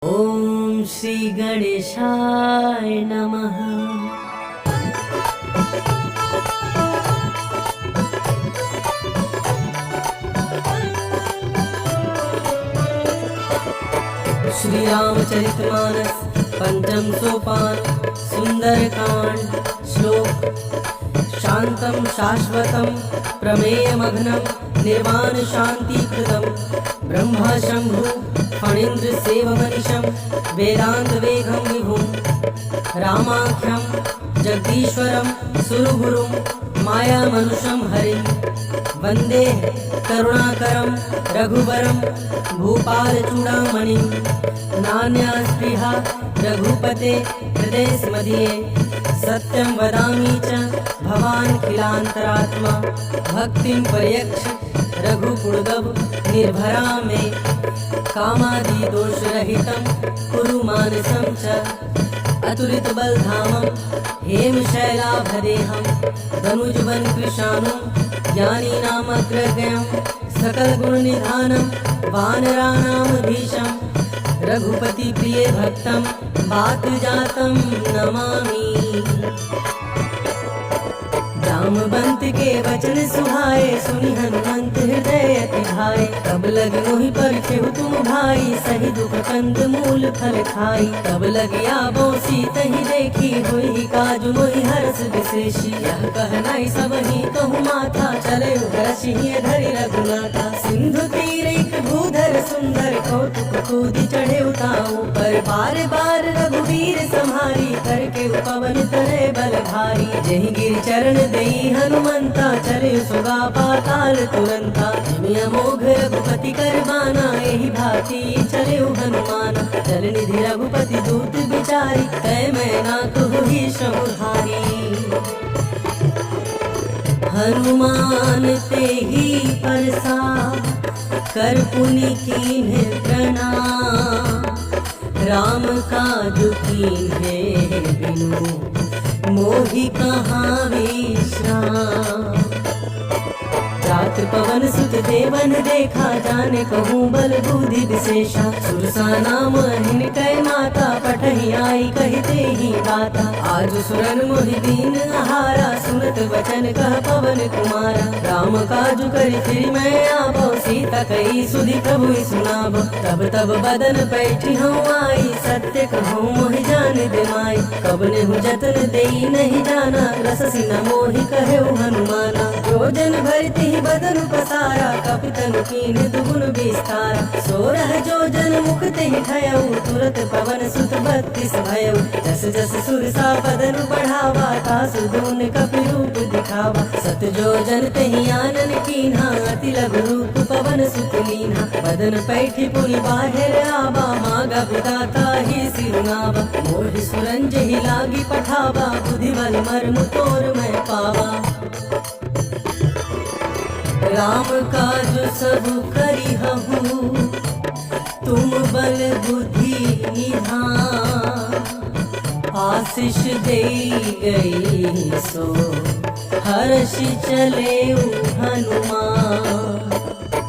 ओम श्री गणेशाय नमः। श्री रामचरितमानस पंचम सोपान सुंदरकांड श्लोक। शांतं शाश्वतं प्रमेयमग्नं निर्वाण शांतिकृतं ब्रह्म शंभु फणीन्द्र सेवमनिशं वेदांत वेगं विभुं रामाख्यं जगदीश्वरं सुरगुरुं मायामनुषं हरिं वन्दे करुणाकरं रघुवरं भूपालचूडामणिं। नान्यास्पृहा रघुपते हृदयस्मदीये सत्यं वदामि च भवान् खिलान्तरात्मा। भक्तिं पर्यक्ष रघुपुङ्गव निर्भरा मे कामादिदोषरहितं कुरु मानसं च। अतुलितबलधामं हेमशैलाभदेहं दनुजवनकृशानुं ज्ञानीनामग्रगण्यं सकलगुणनिधानं वानराणामधीशं रघुपतिप्रियभक्तं वातजातं नमामि। जामवंत के वचन सुहाए सुनि हनुमंत हृदय अति भाए। तब लग मोहि परखेहु तुम भाई सही दुख कंद मूल फल खाई। तब लगिया बोसी तहि देखी हुई काजु मोहि हर्ष विशेषी। यह कहनाई सबहि कहु माथा चले हर्षि धरि रघुनाथा। सिंधु तीर एक भूधर सुंदर कौतुक कूदि चढ़े उताऊ पर बार बार रघुवीर संहारी करके पवन तरे बल भारी। जहि गिर चरण देई हनुमंता चले सुगा पाताल तुरंता। जिमि अमोघ रघुपति कर बाना एहि भांति चले हनुमाना। जल निधि रघुपति दूत बिचारी तय मैं ना कहु समुधारी। हनुमान तेहि परसा कर पुनि कीन्हे प्रणाम। राम काजु कीन्हे बिनु मोहि कहाँ विश्राम। रात्र पवन सुत देवन देखा जाने कहूँ बल बुद्धि विशेषा। सुरसा नाम अहिन कै माता पठहि आई कहते ही गाता। आज सुरन मोहि दीन आहारा सुनत वचन कह पवन कुमारा। राम काजु करि फिर मैं आबो सीता कई सुधि प्रभु सुनाबो। तब तब बदन पैठी हूँ आई सत्य कहूँ मोहि जान दे माई। कब नेहु जतन देई नहीं जाना रससि न मोहि कहे हनुमाना। योजन भरती बदन पसारा कपितन कीन दुगुन विस्तारा। सोरह जोजन मुख तेहि ठयऊ तुरत पवन सुत 32 भयऊ। जस जस सुरसा बदन बढ़ावा तासु दून कपि रूप दिखावा। सत जोजन तेहि आनन कीन्हा अति लघु रूप पवन सुत लीन्हा। बदन पैठी पुनि बाहिर आवा मागा विधाता ही सिरुनावा। मोहि सुरंज ही लागी पठावा बुद्धि बल मर्म तोर मैं पावा। राम काज सब करिहहु तुम बल बुद्धि निधान। आशीष दे गई सो हर्षि चले हनुमान।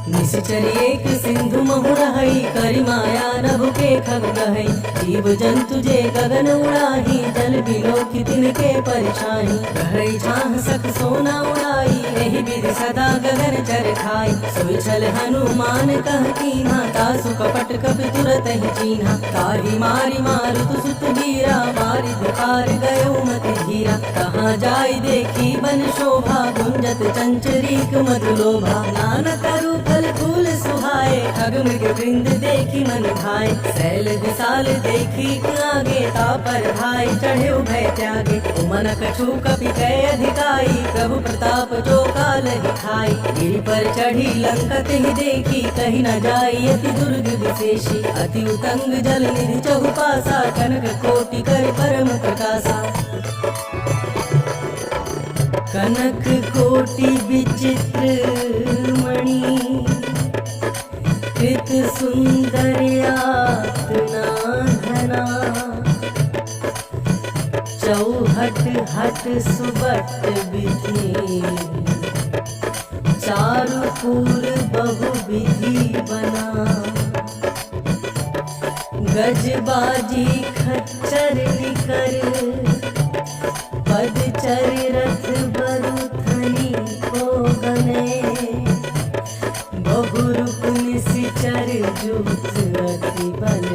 निश्चर एक सिंधु महु रहई करि माया नभ के खग गहई। जीव जंतु जे गगन उड़ाही जल बिलोकी तिनके परिछाही। रहई छाह सख सोना उड़ाई एहि विधि सदा गगन चर खाई। सोई छल हनुमान कह कीन्हा तासु कपट कपि तुरत ही चीन्हा। ताहि मारी मारुत सुत वीरा मारि दुखार गयो मति धीरा। कहाँ जाई देखी बन शोभा गुंजत चंचरीक मधुलोभा। नाना तरु फल फूल सुहाए खग मृग वृंद देखी मन भाए। शैल विशाल देखी आगे तापर भाई चढ़े भय त्यागे। उमन कछु कपि कै अधिकाई प्रभु प्रताप जो काल ही खाई। गिरि पर चढ़ी लंकत ही देखी कहीं न जाई अति दुर्ग विशेषी। अति उतंग जल निधि चहुपासा कनक कोटि कर परम प्रकाशा। कनक कोटि विचित्र मणि कृत सुंदर यातना धना। चौहट हट सुबट विधि चारुपुर बहु विधि बना। गजबाजी खच्चर निकर पदचर रथ बरुथनी को गने बहुरूप निशिचर जूत अति बल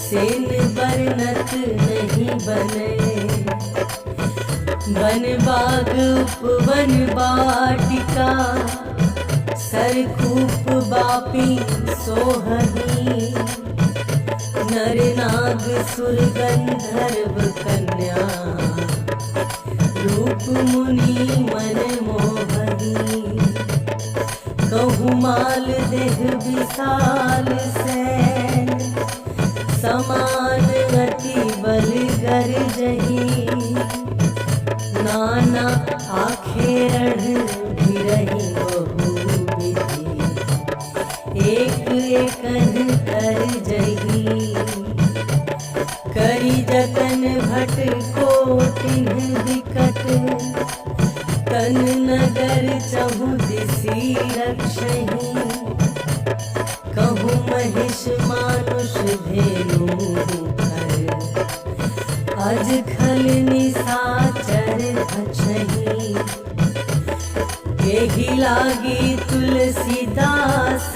सेन बरनत नहीं बने वन बाग उपवन बाटिका सरकूप बापी सोहनी नर नाग सुर गंधर्व कन्या रूप मुनि मन मोहनी कहूँ माल देह विशाल सैन समान अति बल गरजही नाना आखेरण गिरही बहु विधि एक एकन कर जही करी जतन भट कोटिन विकट तन नगर चहु दिसी रक्षही कहूँ महिष मानुष धेनु अज खल निशाचर भक्षही एहि लागी तुलसीदास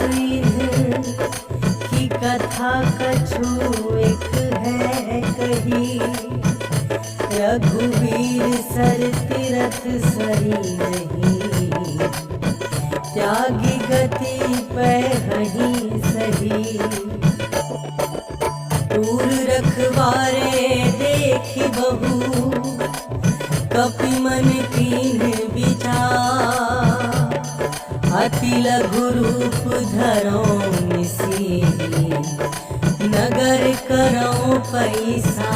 की कथा कछु एक है कही रघुवीर सर तीरथ सही नहीं त्यागी गति पहही सही दूर रखवारे देखी बहू कपि मन कीन विचार अति लघु रूप धरो निसी नगर करो पैसा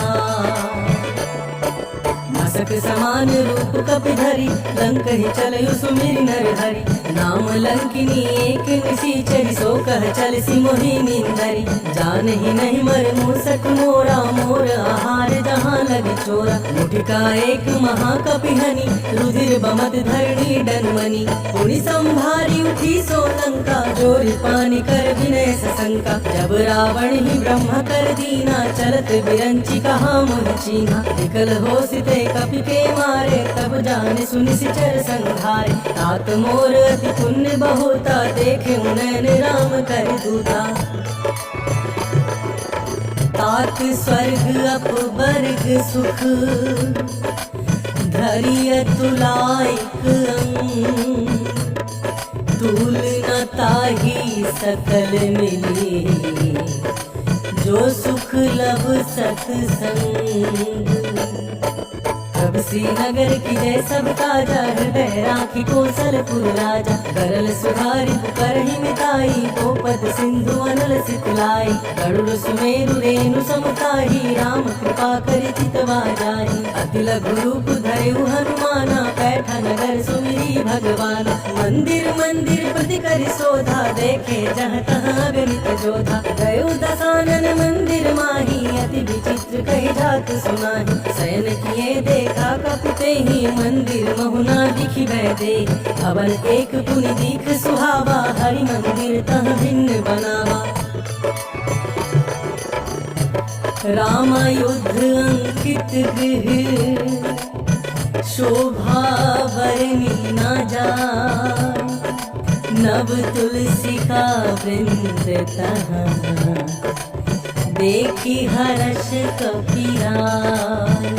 मसक समान रूप कपि धरि लंक ही चलयु सुमिरि नर हरि नाम लंकिनी एक निशिचरि सो कह चल सी मोहिनी धरि जान ही नहीं मर मूसक मोरा मोर आहार जहाँ लगे चोरा मुठिका एक महाकपि हनि रुधिर बमत धरणी डनमनी पुनि संभारी उठी सो लंका जोर पानी कर विनय सशंका जब रावण ही ब्रह्म कर दीना चलत बिरंची कहा मुह चीना निकल हो सिते कपि के मारे तब जाने सुनि सिचर संघारे तात मोर अति पुण्य बहुता देखे नैन राम कर दूता तात स्वर्ग अपवर्ग सुख धरिय तुलाइक अंग तूल न ताही सकल मिली जो सुख लब सत्संग अब श्रीनगर की जय सब ताजा हृदय राखी कौशलपुर राजा गरल सुधारी करही मिताई गोपद सिंधु अनल सितलाई गरुड़ सुमेरु रेणु समुताही राम कृपा करि चितवा जाई अति लघु रूप धरयु हनुमाना बैठा नगर सुमिरी भगवान मंदिर मंदिर प्रति करि शोधा देखे जहाँ तहाँ गणित जोधा गयो दसानन मंदिर माही अति विचित्र कही जात सुनाही शयन किए देखा कपिते ही मंदिर महुना दिखी दे भवन एक पुनि दीख सुहावा हरि मंदिर तह भिन्न बनावा राम युद्ध अंकित गृह शोभा बरनी न जाय नव तुलसी का वृंद तहाँ देखी हर्ष कपिराय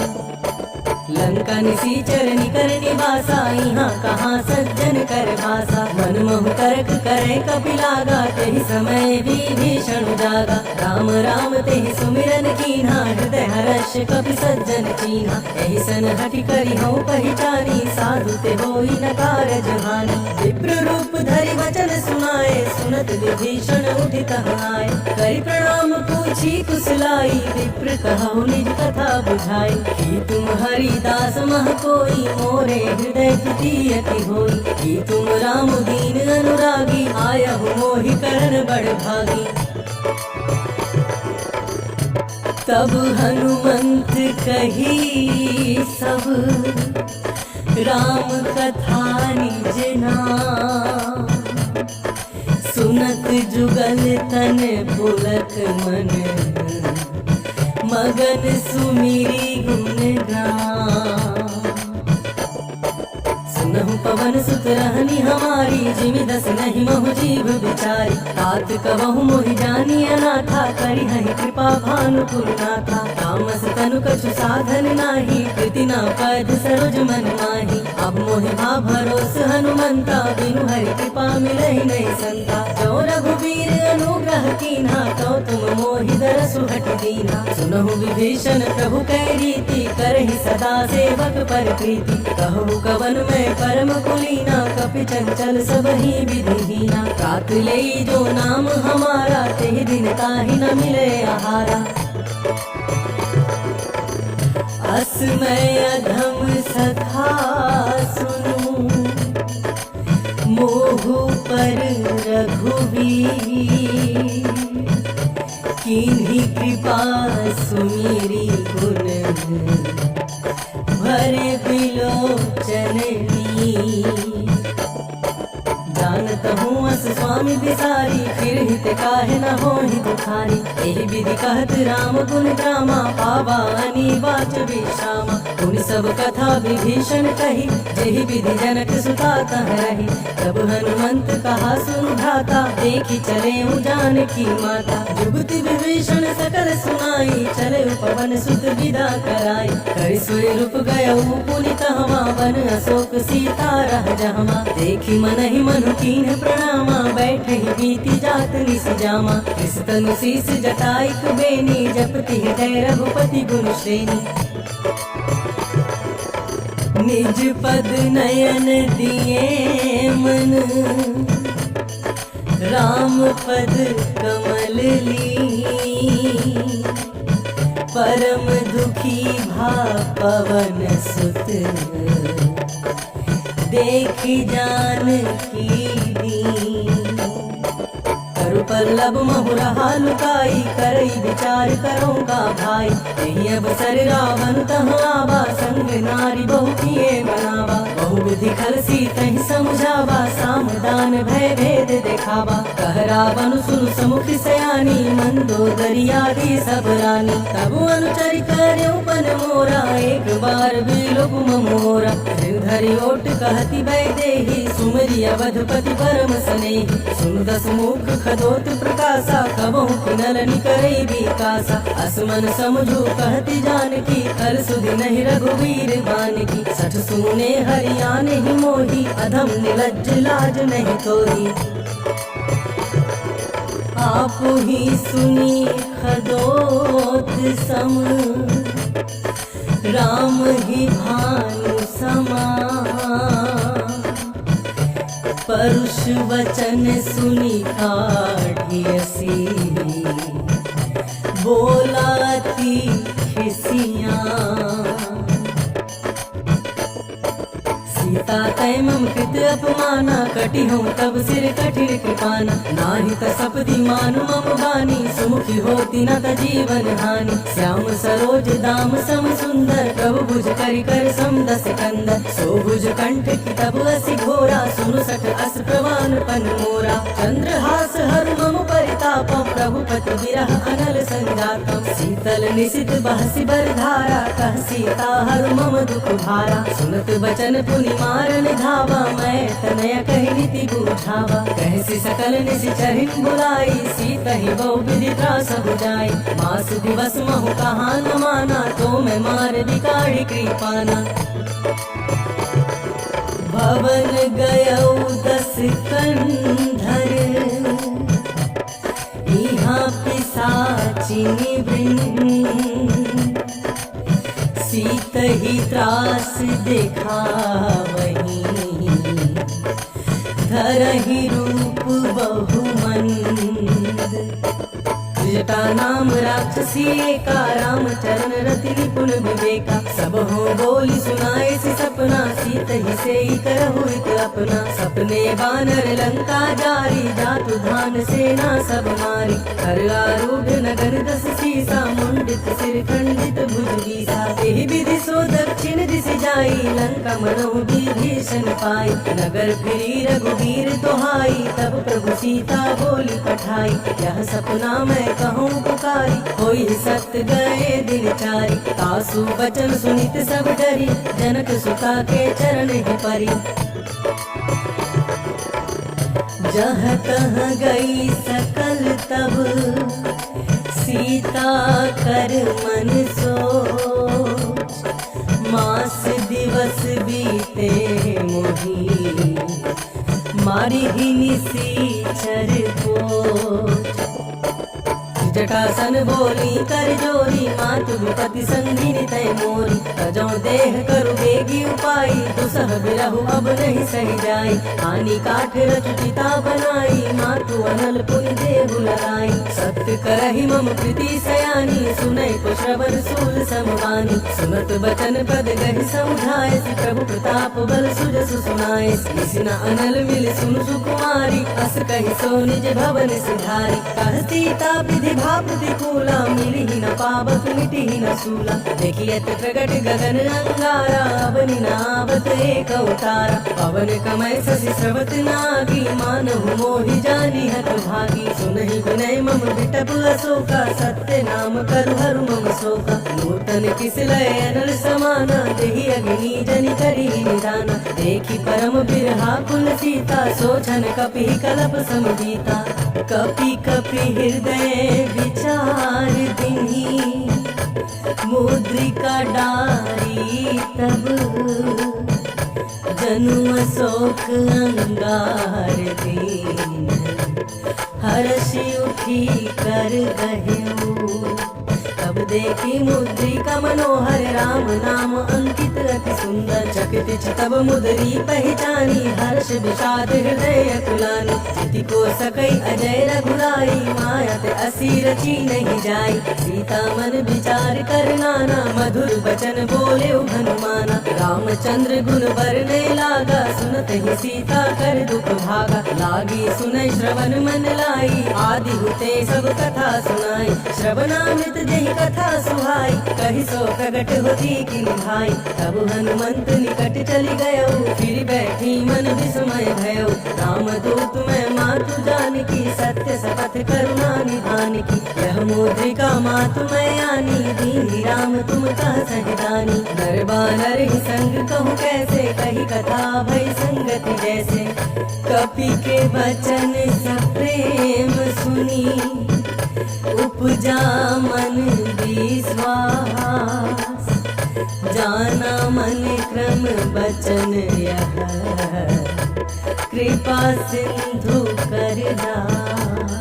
लंका निशिचर निकर निवासा यहाँ कहाँ सज्जन कर भाषा मन मोह करक करे कपिलागा तेहि समय विभीषण जागा राम राम तेहि सुमिरन कीन्हा हृदय हर्ष कपि सज्जन चीन्हा एहि सन हठि करि हऊँ पहचानी साधु ते होई न कारज हानि विप्र रूप धरि वचन सुनाए सुनत विभीषण उठित आए करि प्रणाम पूछी कुशलाई विप्र कहु निज कथा बुझाई कि तुम हरिदास मह कोई मोरे हृदय प्रीति अति होई कि तुम राम दीन अनुरागी आयहु मोहि करन बड़ भागी तब हनुमंत कही सब राम कथा निज नाम सुनत जुगल तन पुलक मन, मगन सुमिरी गुण गान। सुनहु पवन सुत रहनी हमारी, जिमि दस नहीं महु जीव बिचारी। तात कबहु मोहि जानी अनाथा, करी हहि कृपा भानुकुल नाथा। तामस तनु कछु साधन नाही, प्रीति न पद सरोज मन माही। अब मोहि भा भरोस हनुमंता, बिनु हरि कृपा मिलहि नहीं संता। जो रघुबीर अनुग्रह कीन्हा, तो तुम मोहि दरसु हटि दीन्हा। सुनहु विभीषण प्रभु कै रीति, करहि सदा सेवक पर प्रीति। कहु कवन मैं परम कुलीना, कपि चंचल सबहि विधिहीना। रात लेई जो नाम हमारा, तेहि दिन ताहि न मिले आहारा। अस मैं अधम सखा सुनु, मोहु पर रघुवीर। किन्हीं कृपा सुमिरी गुण, भरे बिलोचन नीर। जानत हूँ अस स्वामी बिसारी, फिर हित काहे न होहि दुखारी। एहि विधि कहत राम गुण ग्रामा, पावा अनिवाच विश्रामा। पुनि सब कथा विभीषण कही, जेहि विधि जनक सुता तह रही। तब हनुमंत कहा सुन भ्राता, देखि चले जानकी माता। जुगति विभीषण सकल सुनाई, चले पवन सुत विदा कराई। करि सोई रूप गयऊ पुनि तहवा, वन अशोक सीता रह जहमा। देखि मनहि मनु कीन्ह प्रणामा, बैठहि बीति जात निस जामा। इस तनु शीस जटाइक बेनी, जपति हृदय रघुपति गुण श्रेणी। निज पद नयन दिए मन, राम पद कमल ली। परम दुखी भा पवन सुत, देख जानकी दीन। करु पल्लव महु रहा लुकाई, करई विचार करो का भाई। यही अवसर रावण तह आवा, संग नारी बहु किए बनावा। बहु विधि खल सीतहि समझावा, साम दान भय भेद देखावा। कह रावण सुनु समुख सयानी, मंदोदरी आदि सब रानी। तब अनुचरि कर्यो पन मोरा, एक बार बिलोक मोरा। धरि ओट कहति वैदेही, सुमरि अवधपति परम स्नेही। सुन दस मुख खदोत प्रकाशा, कबहु किनल निकरई विकासा। असमन समझू कहति जानकी, कर सुधि नहीं रघुवीर बानकी। सठ सुने हरियाण ही मोही, अधम निलज्ज लाज नहीं तोही। आप ही सुनी खदोत सम, राम ही भानु समान। परुष वचन सुनी काढ़ियसी, बोलाती खिसियाँ। सीता तय मम कृत अपमाना, कटि हूँ तब सिर कठिन कृपाना। नाही त सपदि मानु मम बानी, सुमुखी होती न त जीवन हानि। श्याम सरोज दाम सम सुंदर, प्रभु भुज करि कर सम दस कंदर। सो भुज कंठ की तब असी घोरा, सुनु सठ अस प्रवान पन मोरा। चंद्रहास हरु मम परिताप, प्रभु पति विरह अनल संजातम। शीतल निशित बहसी बर धारा, कह सीता हरु मम दुख भारा। सुनत बचन पुनि मारन धावा, मैं तनय कहि रीति बूझावा। कहसी सकल निशिचरिन बुलाई, सीतहि बहु विधि त्रास बुझाई। मास दिवस महु कहा न माना, तो मैं मार बिगाड़ी कृपाना। भवन गयौ दस कंधर, इहाँ पिशाचिनी वृंद। सीतहि त्रास देखावही, धरहि रूप बहुमंद। जटा नाम राक्षसी एका, राम चरण रति निपुण विवेका। सब हो बोली सुनाए से सपना, सीतहि से करहु एक अपना। सपने बानर लंका जारी, जातु धान सेना सब मारी। हर आरूढ़ नगर दस सीसा, मुंडित सिर खंडित भुज बीसा। एहि विधि सो दक्षिण दिशि आई, लंका मनहु विभीषण पाई। नगर फिरी रघुबीर दोहाई, तब प्रभु सीता बोली पठाई। यह सपना मैं कहूँ पुकारी, होई सत्य गए दिल चारी। तासु बचन सुनित सब डरी, जनक सुता के चरण ही परी। जहाँ तहाँ गई सकल तब, सीता कर मन सोच। मास दिवस बीते मोही, मारी ही निसीचर पोच। जटासन बोली कर जोरी, मातु विपति संगिनी तय मोरी। तजौ देह करु बेगी उपाई, दुसह बिरहु अब नहीं सही जाई। आनी काठ रचु चिता बनाई, मातु अनल पुनि देहु लगाई। सत्य करहि मम प्रीति सयानी, सुनई को श्रवण सूल समवानी। सुनत बचन पद गहि समझाए, प्रभु प्रताप बल सुजसु सुनाए। निसिना अनल मिल सुन सुकुमारी, अस कहि सो निज भवन सिधारी। कह सीता विधि भाप प्रतिकूला, मिली ही न पावक मिटी ही न सूला। देखियत प्रगट गगन अंगारा, अवनि नावत एक अवतारा। पवन कमय शशि स्रवत नागी, मानहु मोहि जानी हत भागी। सुनहि विनय मम विटप अशोका, सत्य नाम करु हरु मम शोका। नूतन किसलय अनल समाना, देहि अग्नि जनि करि निदाना। देखि परम बिरहा कुल सीता, सोचन कपि कलप समजीता। कपि कपि हृदय विचार दिन्ही, मुद्रिका डारी तब। जनु अशोक अंगार दीन, हर्षि उठी कर गहेऊ। तब देखी मुद्रिका मनोहर, राम नाम अंकित अति सुंदर। चकित तब मुद्री पहचानी, हर्ष विषाद हृदय अकुलानी। चिति को सकई अजय रघुराई, माया ते असी रची नहीं जाई। सीता मन विचार कर नाना, मधुर बचन बोले हनुमाना। रामचंद्र गुण बरने लागा, सुनत ही सीता कर दुख भागा। लागी सुनई श्रवण मन लाई, आदि हुते सब कथा सुनाई। श्रवणामृत जहि कथा सुहाई, कहि सो प्रगट होती किन भाई। तब हनुमंत निकट चली गयो, फिर बैठी मन विस्मय भयो। राम दूत मैं मातु जानकी, सत्य शपथ करुणा निधान की। यह मुद्रिका मातु मैं आनी, दीनी राम तुम कह सहिदानी। नर बानर ही संग कहूँ कैसे, कही कथा भई संगति जैसे। कपि के वचन सप्रेम सुनी, उपजा मन विश्वास। जाना मन क्रम बचन यह, कृपा सिंधु कर दास।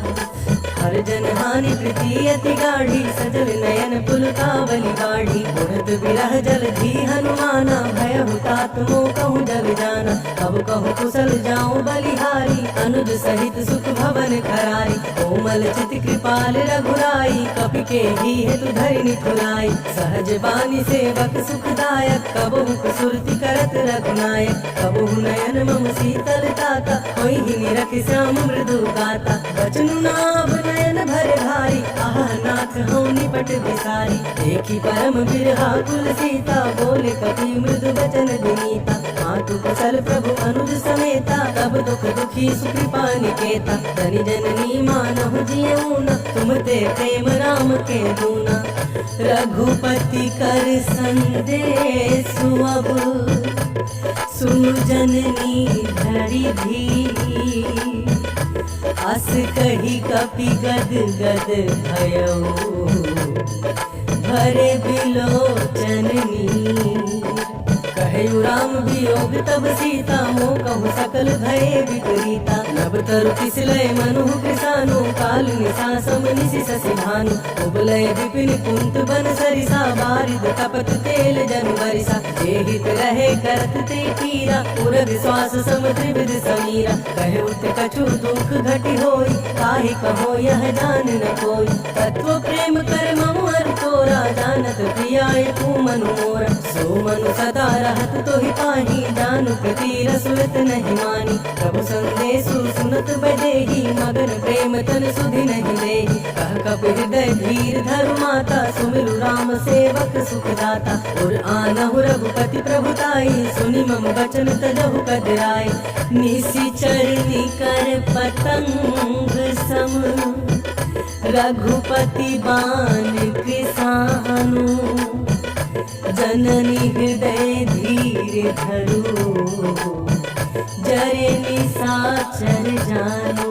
हर जन हानि प्रीति अति गाढ़ी, सजल नयन पुलकावली गाढ़ी। उड़त बिरह जल धी हनुमाना, भयहु तात मोह कहूँ जग जाना। अब कहूँ कुशल जाऊँ बलिहारी, अनुज सहित सुख भवन खरारी। कोमल चित कृपाल रघुराई, कपि के ही हेतु धरिनी ठुलाई। सहज बानी सेवक सुखदायक, कबहु सुरति करत रघुनायक। कबहु नयन मम शीतल ताता, कोई ही निरख श्याम मृदु गाता। बचनु नाभ नयन भर भारी, आह नाथ हूँ निपट बिसारी। देखी परम बिरहा कुल सीता, बोले कपि मृदु बचन विनीता। मातु कुशल प्रभु अनुज समेता, तब दुख दुखी सुकृपा निकेता। धनि जननी मानहु जियऊ न, तुम ते प्रेम राम के दूना। रघुपति कर संदेश अब, सुनु जननी धरि धीर। अस कही कपि गद गद भयो, भरे बिलोचन नीर। कहु राम वियोग तब सीता, मोह कहु सकल भये विपरीता। नभ तरु किसलय मनुः कृसानु, काल निशा सम निशि शशि भानु। उबलय विपिन कुंत बन सरिसा, बारिद कपट तेल जन बरिसा। जे हित रहे करत ते पीरा, उरग श्वास सम त्रिविध समीरा। कहु ते कछु दुख घटि होई, काहि कहो यह जान न कोई। तत्व प्रेम कर मम अर तोरा, जानत भरत प्रियाय तू मनु मोरा। सो मनु सदा रहत तो ही पाही, जानु प्रति रसुत नहीं मानी। प्रभु संदेशु सुनत बदेही, मगन प्रेम तन सुधि नहीं देही। कह कप हृदय धीर धरु माता, सुमिरु राम सेवक सुखदाता। और आनहु रघुपति प्रभुताई, सुनि मम वचन तजहु कदराई। निशिचर निकर पतंग सम, रघुपति बान कृसानु। जननी हृदय धीर धरु, जरे निशाचर जानु।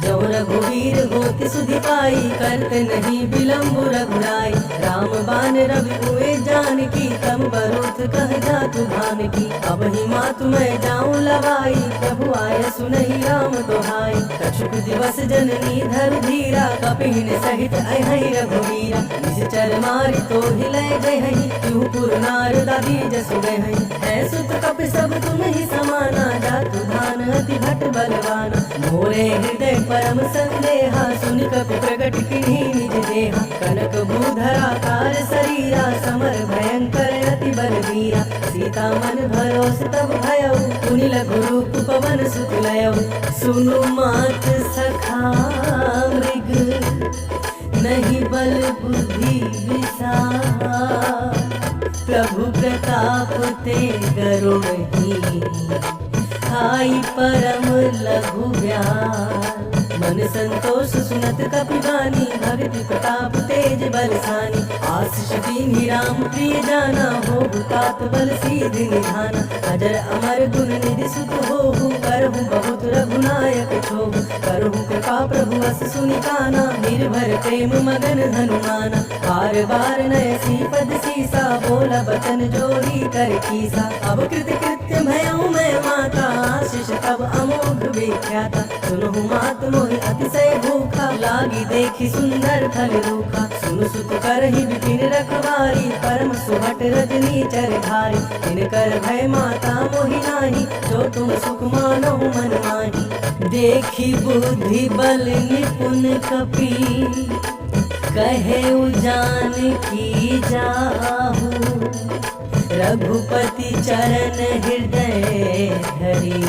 जो रघुवीर होति सुधि पाई, करते नहीं विलम्ब रघुराई। राम बान रवि हुए जानकी, तम बरूथ कह जातु भानकी। अब ही मातु मैं जाऊं लवाई, प्रभु आय सुनहि राम दोहाई। कछुक दिवस जननी धरु धीरा, कपिन सहित अहि रघुवीरा। निश्चर मारि तो हिलय गयहि, त्यों पुर नार दादी जसु गयहि। है सुत कपि सब तुम ही समाना, जातु धान अति भट बलवाना। मोरे हृदय परम संदेहा, सुनि कपि प्रगट किन्ही निज देहा। कनक भूधरा कार शरीरा, समर भयंकर अति बलवीरा। सीता मन भरोस तब भयउ, पुनि लघु रूप पवन सुत लयउ। सुनु मात सखा मृग, नहीं बल बुद्धि विसार। प्रभु प्रताप ते गरुड़हि, खाई परम लघु ब्याल। मन संतोष सुनत कपिवानी, भक्ति प्रताप तेज बलसानी। आशीष दीन्हि राम प्रिय जाना, होहु तात बल सीधि निधाना। अजर अमर गुण निधि सुत होहु, करहु बहुत रघुनायक छोहु। करहु कृपा प्रभु अस सुनि काना, निर्भर प्रेम मगन हनुमाना। बार बार नय श्रीपद सीसा, बोला बचन जोड़ी कर कीसा। अब कृत कृत्य भयउ मैं माता, आशीष तब अमोघ विख्याता। सुनहु मात मोहि अतिशय भूखा, लागी देखी सुंदर फल रूखा। सुनु सुत करहि विपिन रखवारी, परम सुभट रजनी चर धारी। इनकर भय माता मोहि नाही, जो तुम सुख मानहु मन माही। देखी बुद्धि बल निपुण कपि, कहे जानकी जाहु। रघुपति चरण हृदय धरी,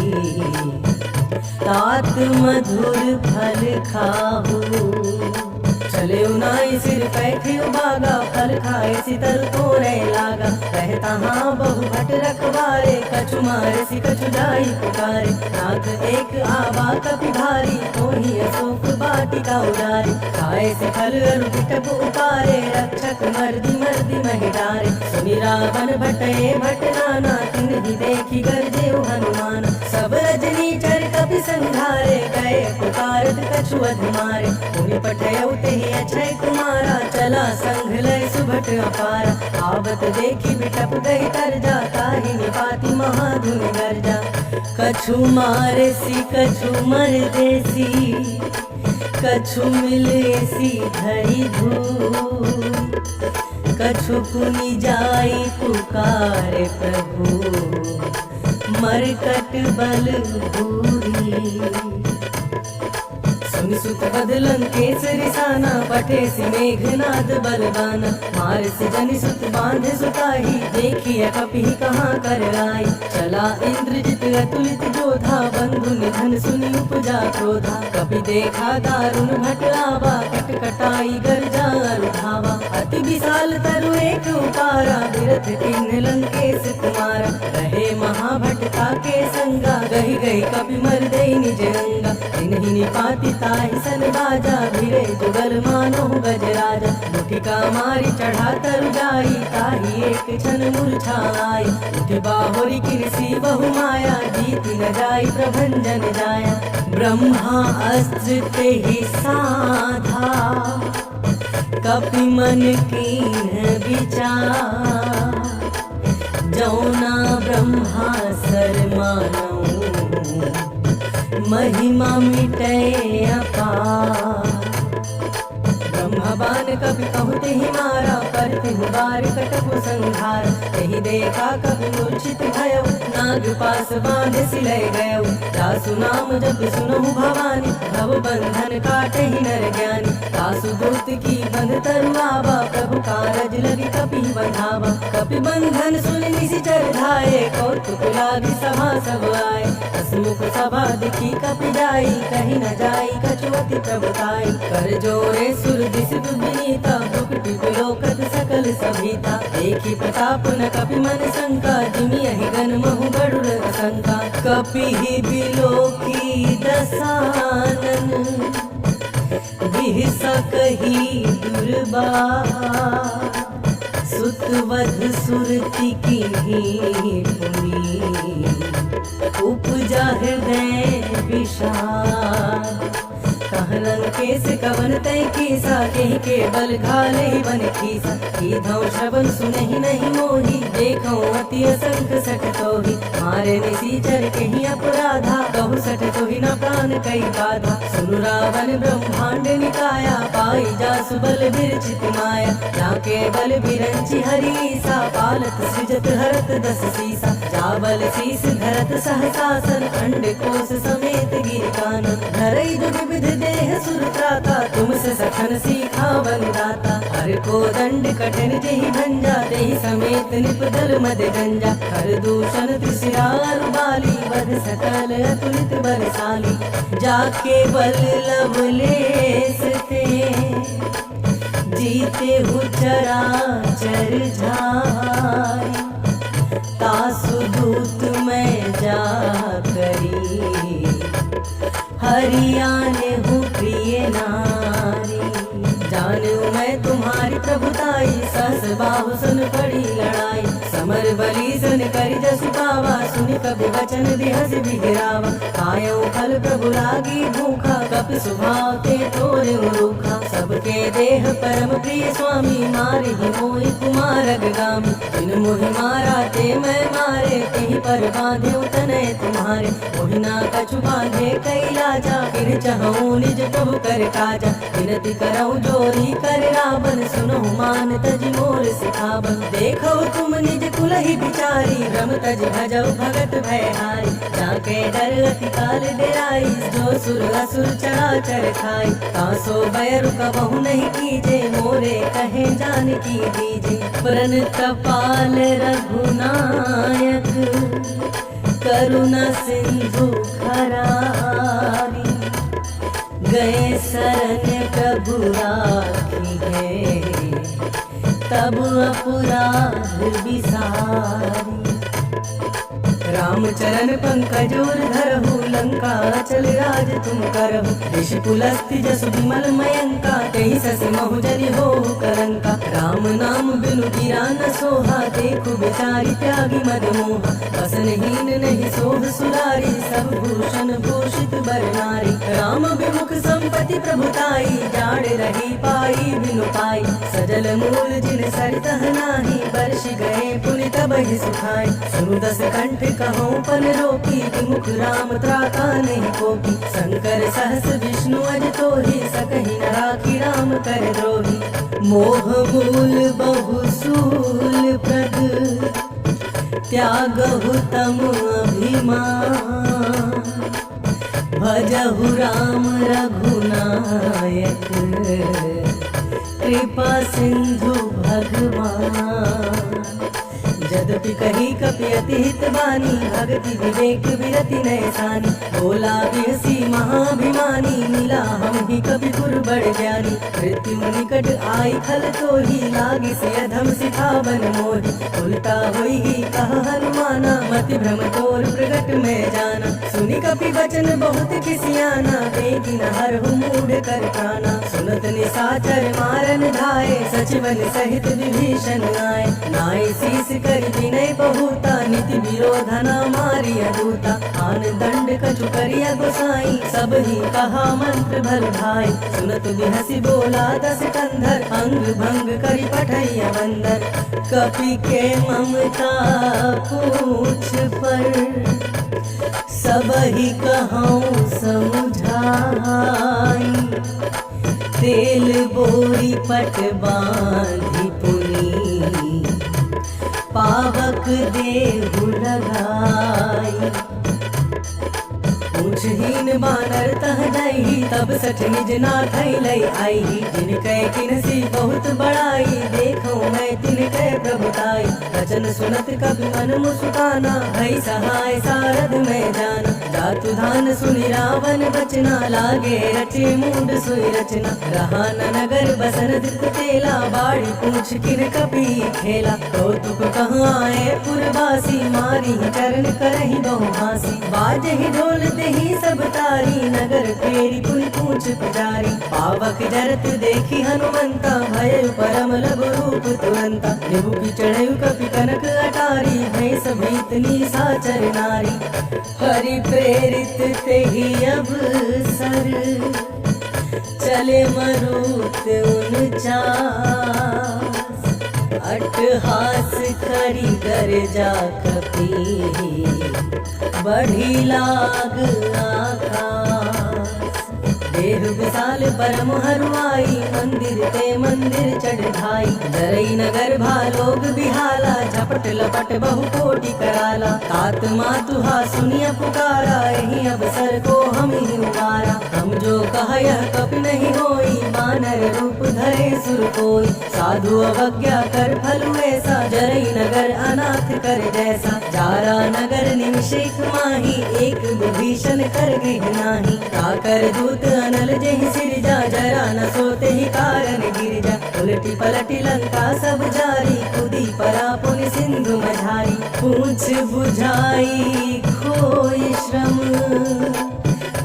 तात मधुर फल खाहु। चले उनाई सिर पैठे उबागा, फल खाए सितर तोरे लागा। रहता हाँ बहु भट रखवारे, कछु मारे सि कछु जाई पुकारे। नाथ एक आवा कपि भारी, तोहि अशोक बाटिका उदारी। खाए से फल अरु बिटप उपारे, रक्षक मर्दी मर्दी महि डारे। सुनि रावण भटये भट नाना, तिन्हि देखी गरजेउ हनुमान। सब रजनी चर कपि संघारे, गए पुकारत कछु अधमारे। पुनि पठयउ तेहि अक्षय कुमारा, चला संघ लय सुभट अपारा। आवत देखी बिटप गई तरजा, ताहि निपाति महाधुन गर्जा। कछु मारे सी कछु मर देसी, कछु मिलेसी धरि धूल। कछु पुनि जाई पुकारे प्रभु, मरकट बल भूरी। सुनि सुत बदलन केसरी साना, पठे सि मेघनाद बलवाना। मार से जनि सुत बांधे सुताही, देखिए कपि कहाँ कर आई। चला इंद्रजित अतुलित जोधा, बंधु निधन सुनि उपजा क्रोधा। कपि देखा दारुण भट आवा, कटकटाई गर्जा रुधावा। अति विशाल तरु एक उतारा, बिरथ किन्ह लंकेश कुमारा। रहे महाभटता के संगा, गही गही कपि मर दई निज अंगा। तिन्हि निपाति ताहि सन बाजा, भिरे जुगल मानो गजराजा। मुठिका मारी चढ़ा तरु जाई, ताहि एक क्षण मूर्छाई। उठ बाहुरी किरसी बहु माया, जीति न जाई प्रभंजन जाया। ब्रह्मा अस्त्र तेहि साधा, कपि मन कीन्ह विचार। जौना ब्रह्मा सर मानऊ, महिमा मिटै अपार। सिंहबान कपि कहते ही मारा, करते बार कटकु संहार। यही देखा कपि मूर्छित भयो, नाग पास बांध सिलय गयो। दासु नाम जब सुनहु भवानी, भव बंधन काटहि नर ज्ञानी। दासु दूत की बंध तरुआवा, प्रभु कारज लगी कपि बंधावा। कपि बंधन सुन निशिचर धाये, कौतुक लागी सभा सब आए। हसमुख सभा दिखी कपि जाई, कहीं न जाई कछुअति प्रभुताई। कर जोरे सुर दिस विनीता, भुक्ति विलोकत सकल सभीता। देखी प्रताप न कपि मन शंका, जिमियहि गण महु गरुड़ शंका। कपि ही बिलोकी दसानन, बिहसकहि दुर्बार। सुतवध सुरति कीन्ही पुनी, उपजा हृदय विषाद। कहलन केस कवन तय कीसा, केहि के बल घाले बन खीसा। कीधौ श्रवण सुनहि नहीं मोही, देखौ अति असंख सठ तोहि। मारे निशिचर केहि अपराधा, कहु सठ तोहि न प्राण कई बाधा। सुनु रावण ब्रह्मांड निकाया, पाई जासु बल विरचित माया। जाके बल बिरंचि हरीसा, पालत सृजत हरत दस सीसा। जाबल शीस धरत सहसासन, खंड कोश समेत गिर कानन। धरई जुग विधि देह सुर त्राता, तुमसे सखन सीखा बलिदाता। हर को दंड कठिन जेहि भंजा, तेहि समेत निपदल मद गंजा। हर दूषण त्रिशिरार बाली, वध सकल अतुलित बलशाली। जाके बल लवलेस ते, जीते हु चराचर झाई। तासु दूत मैं जा करी, हरियाने हूँ प्रिय नारी। जानू मैं तुम्हारी प्रभुताई, सहस बाहु सुन पड़ी लड़ाई। समर बलि सुन करि जसु पावा, सुनि कपि वचन दिहस बिगरावा। खायो फल प्रभु लागी भूखा, कपि स्वभाव ते तोरे रूखा। सबके देह परम प्रिय स्वामी, मारे ही मोहि कुमार अग्रगामी। जिन मोहि मारा ते मैं मारे, तेहि पर बांधे तनय तुम्हारे। मोहि ना कछु बांधे कैलाजा, फिर चहु निज प्रभु कर काजा। विनती करऊ जोरी कर रावण, सुनहु मान तज मोर सिखावन। देखो तुम निज कुलहि बिचारी, रम तज भजौ भगत भयहारी। जाके डर अति काल डेराई, जो सुर असुर चराचर खाई। तासो बैरु कबहु नहीं कीजे, मोरे कहे जानकी दीजे। प्रणत पाल रघुनायक, करुणा सिंधु खरारी। गए शरण प्रभु राखी है, तब अपराध विसारी। रामचरण पंकज उर धरहु, लंका चल राज तुम करहु। ऋष पुलस्त्य जसु विमल मयंका, तेहि ससि महु जनि होहु कलंका। राम नाम बिनु गिरा न सोहा, देखु बिचारी त्यागी मद मोहा। वसनहीन नहीं सोह सुरारी, सब भूषण भूषित बर नारी। राम विमुख संपत्ति प्रभुताई, जाड़ रही पाई बिनु पाई। सजल मूल जिन सरितह नाही, बरसि गए पुनि तबहि सुखाई। सुनु दस कंठ कहूँ पन रोकी, विमुख राम त्राता नहीं कोकी। शंकर सहस विष्णु अज तोहि, सकहि न राखी राम कर द्रोही। मोह मूल बहुसूल प्रद, त्यागहु तम अभिमान। भजहु राम रघुनायक, कृपा सिंधु भगवान। यद्यपि कही कपि अति हित बानी, भक्ति विवेक विरति नैसानी। बोला बिहसी महाभिमानी, मिला हम ही कपि गुर बड़ ज्ञानी। मृत्यु निकट आई खल तोहि, लागी से अधम सिखावन मोहि। उल्टा होई ही कह हनुमाना, मति भ्रम तोर प्रगट में जाना। सुनि कपि वचन बहुत किसियाना, बेगी न हरहु मूढ़ कर प्राणा। सुनत निशाचर मारन धाये, सचिवन सहित विभीषण आए। नाई शीस कर विनय बहुता, नीति विरोधना मारिय दूता। आन दंड कछु करिय गोसाई, सब ही कहा मंत्र भर भाई। सुनत बिहसी बोला दस कंधर, अंग भंग करि पठैया बंदर। कपि के ममता पूछ पर, सब ही कहूँ समुझाई। तेल बोरी पट बांधी पुनी पावक देहु लगाई। पूछहीन बानर तह जाई तब सठ निज नाथ लई आई। जिनकै किनसी बहुत बड़ाई देखो मैं तिनकै प्रभुताई। वचन सुनत कपि मन मुस्काना भई सहाय सारद में जाना। जातु धान सुनि रावण बचना लागे रचे मूड सोई रचना। रहा न नगर बसन दित तेला बाड़ी पूछ किन कपि खेला। कौतुक कहाँ आए पुरवासी मारी चरण करहि बहु हासी। बाजहि ढोल देहि सब तारी नगर फेरी पुनि पूछ पुजारी। पावक जरत देखी हनुमंता भय परम लब रूप तुरंता। निभु की चढ़यु कपि कनक अटारी भय सभीत निशाचर नारी। हरि प्रेरित तेहि अवसर चले मरुत 49। अट्टहास करी गर्जा कपी बढ़ी लाग आकाश। देह विशाल परम हरुआई मंदिर ते मंदिर चढ़ाई। डरई नगर भालोग बिहाला झपट लपट बहु कोटि कराला। तात मातुहा सुनिया पुकारा यही अवसर को हम ही उबारा। हम जो कहा यह कपि नहीं होई बानर रूप धरे सुर कोई। साधु अवज्ञा कर फलु ऐसा जरई नगर अनाथ कर जैसा। जारा नगर निमिषेक माही एक विभीषण कर गिर नाही। काकर दूत अनल जहि सिरजा जरा न सोते ही कारण गिरजा। उलटी पलटी लंका सब जारी कुदी परा पुनि सिंधु मझारी। पूछ बुझाई खोई श्रम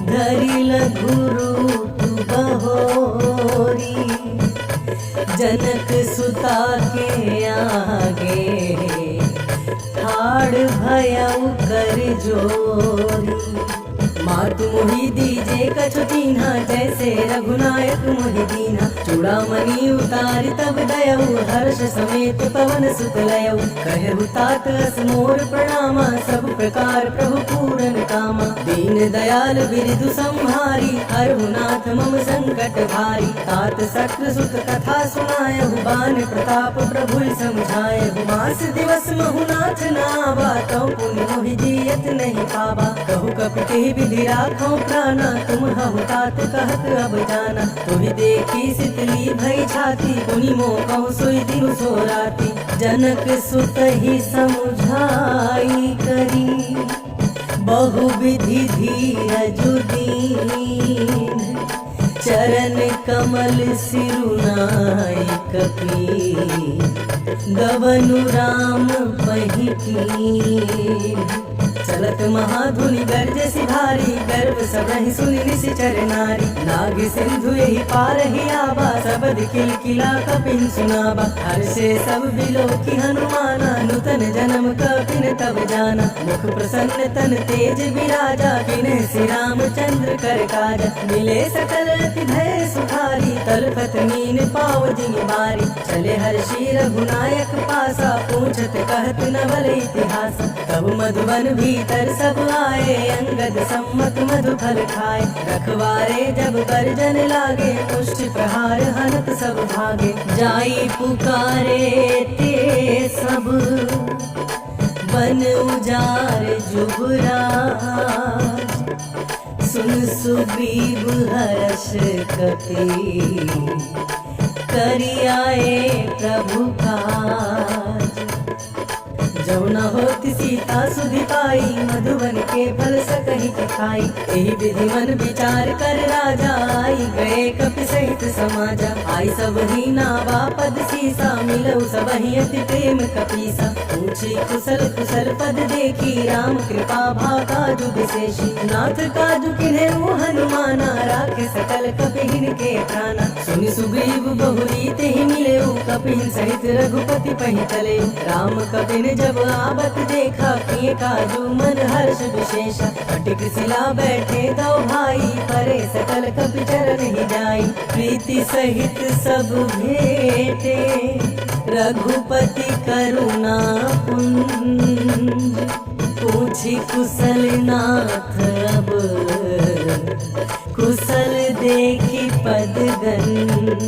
धरि लघु रूप बहोरी। जनक सुता के आगे ठाड़ भयउ कर जोरी। मातु मोहि दीजे कछु दीन्हा जैसे रघुनायक मोहि दीन्हा। चूड़ामणि उतार तब दयऊ हर्ष समेत पवन सुत लयऊ। कहु तात अस मोर प्रणामा सब प्रकार प्रभु पूरन कामा। दीन दयाल बिरधु संहारी हरहु नाथ मम संकट भारी। तात सक्र सुत कथा सुनायहु बान प्रताप प्रभु समझायहु। मास दिवस महु नाथ नावा तौ पुनि मोहि जियत नहीं पावा। कहु कपि केहि विधि राखो प्राणा तुम हहु तात कहत अब जाना। तुहि देखी शीतली भई छाती पुनि मोह कहु सोई दिनु सो राती। जनक सुत ही समुझाई करी बहु विधि धीरजु दीन। चरण कमल सिरुनाई कपि गवनु राम पहिकीन। चलत महाधुनि गर्जे सिधारी गर्भ सबहि सुनि निशिचर नारी। नाग सिंधु एहि पार ही आबा सबद किलकिला कपिन सुनाबा। हर्षे सब बिलोकी हनुमाना नूतन जन्म कपिन तब जाना। मुख प्रसन्न तन तेज विराजा किन्ह श्री रामचंद्र कर काजा। मिले सकल रति भय सुखारी तलपत मीन पाव जिन बारी। चले हर्षि रघुनायक पासा पूछत कहत नवल इतिहास। तब मधुबन भीतर सब आए अंगद सम्मत मधु फल खाए। रखवारे जब गर्जन लागे मुष्टि प्रहार हनत सब भागे। जाई पुकारे ते सब बन उजार जुबराज। सुन सुग्रीव हर्ष कपि करि आए प्रभु काज। जौ न होति सीता सुधि पाई मधुबन के फल सकहि खाई। एहि विधि मन विचार कर राजा आई गए कपि सहित समाजा। आई सब ही नावा पद सीसा मिलऊ सबहि अति प्रेम कपीसा। पूछी कुशल कुशल पद देखी राम कृपा भा काजु विशेषी। नाथ काजु किन्हें हनुमाना राखे सकल कपिहिन के प्राणा। सुनि सुग्रीव बहुरी तेहि मिलेऊ कपिहिन सहित रघुपति पहि चलेऊ। राम कपिन जब आबत देखा किए काजू मन हर्ष विशेषा। फटिक सिला बैठे दो भाई परे सकल कपि चरण ही जाई। प्रीति सहित सब भेटे रघुपति करुणा पुंज। पूछी कुशल नाथ अब कुशल देखी पद गंज।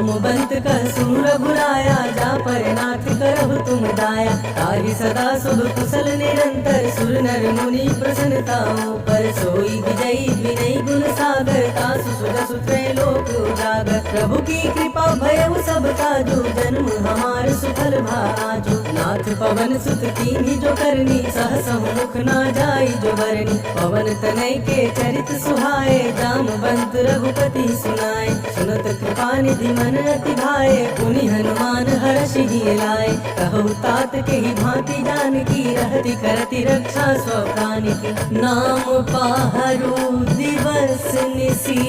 जामवंत कह सुन रघुराया, जा पर नाथ करहु तुम दाया। ताहि सदा शुभ कुशल निरंतर, सुर नर मुनि प्रसन्नताओं पर। सोई विजयी विनय गुण सागर, तासु सुर सुत्रय लोक उजागर। प्रभु की कृपा भयउ सब काजू, जन्म हमार सुफल भाजू। नाथ पवन सुत कीन्ही जो करनी, सहसहु मुख ना जाई जो बरनी। पवन तनय के चरित सुहाए, जामवंत रघुपति सुनाए। सुनत कृपा निधि मन अति भाए, पुनि हनुमान हर्षि लाए। कहु तात के ही भांति जानकी, रहति करति रक्षा स्व प्राण की। नाम पाहरु दिवस निसी,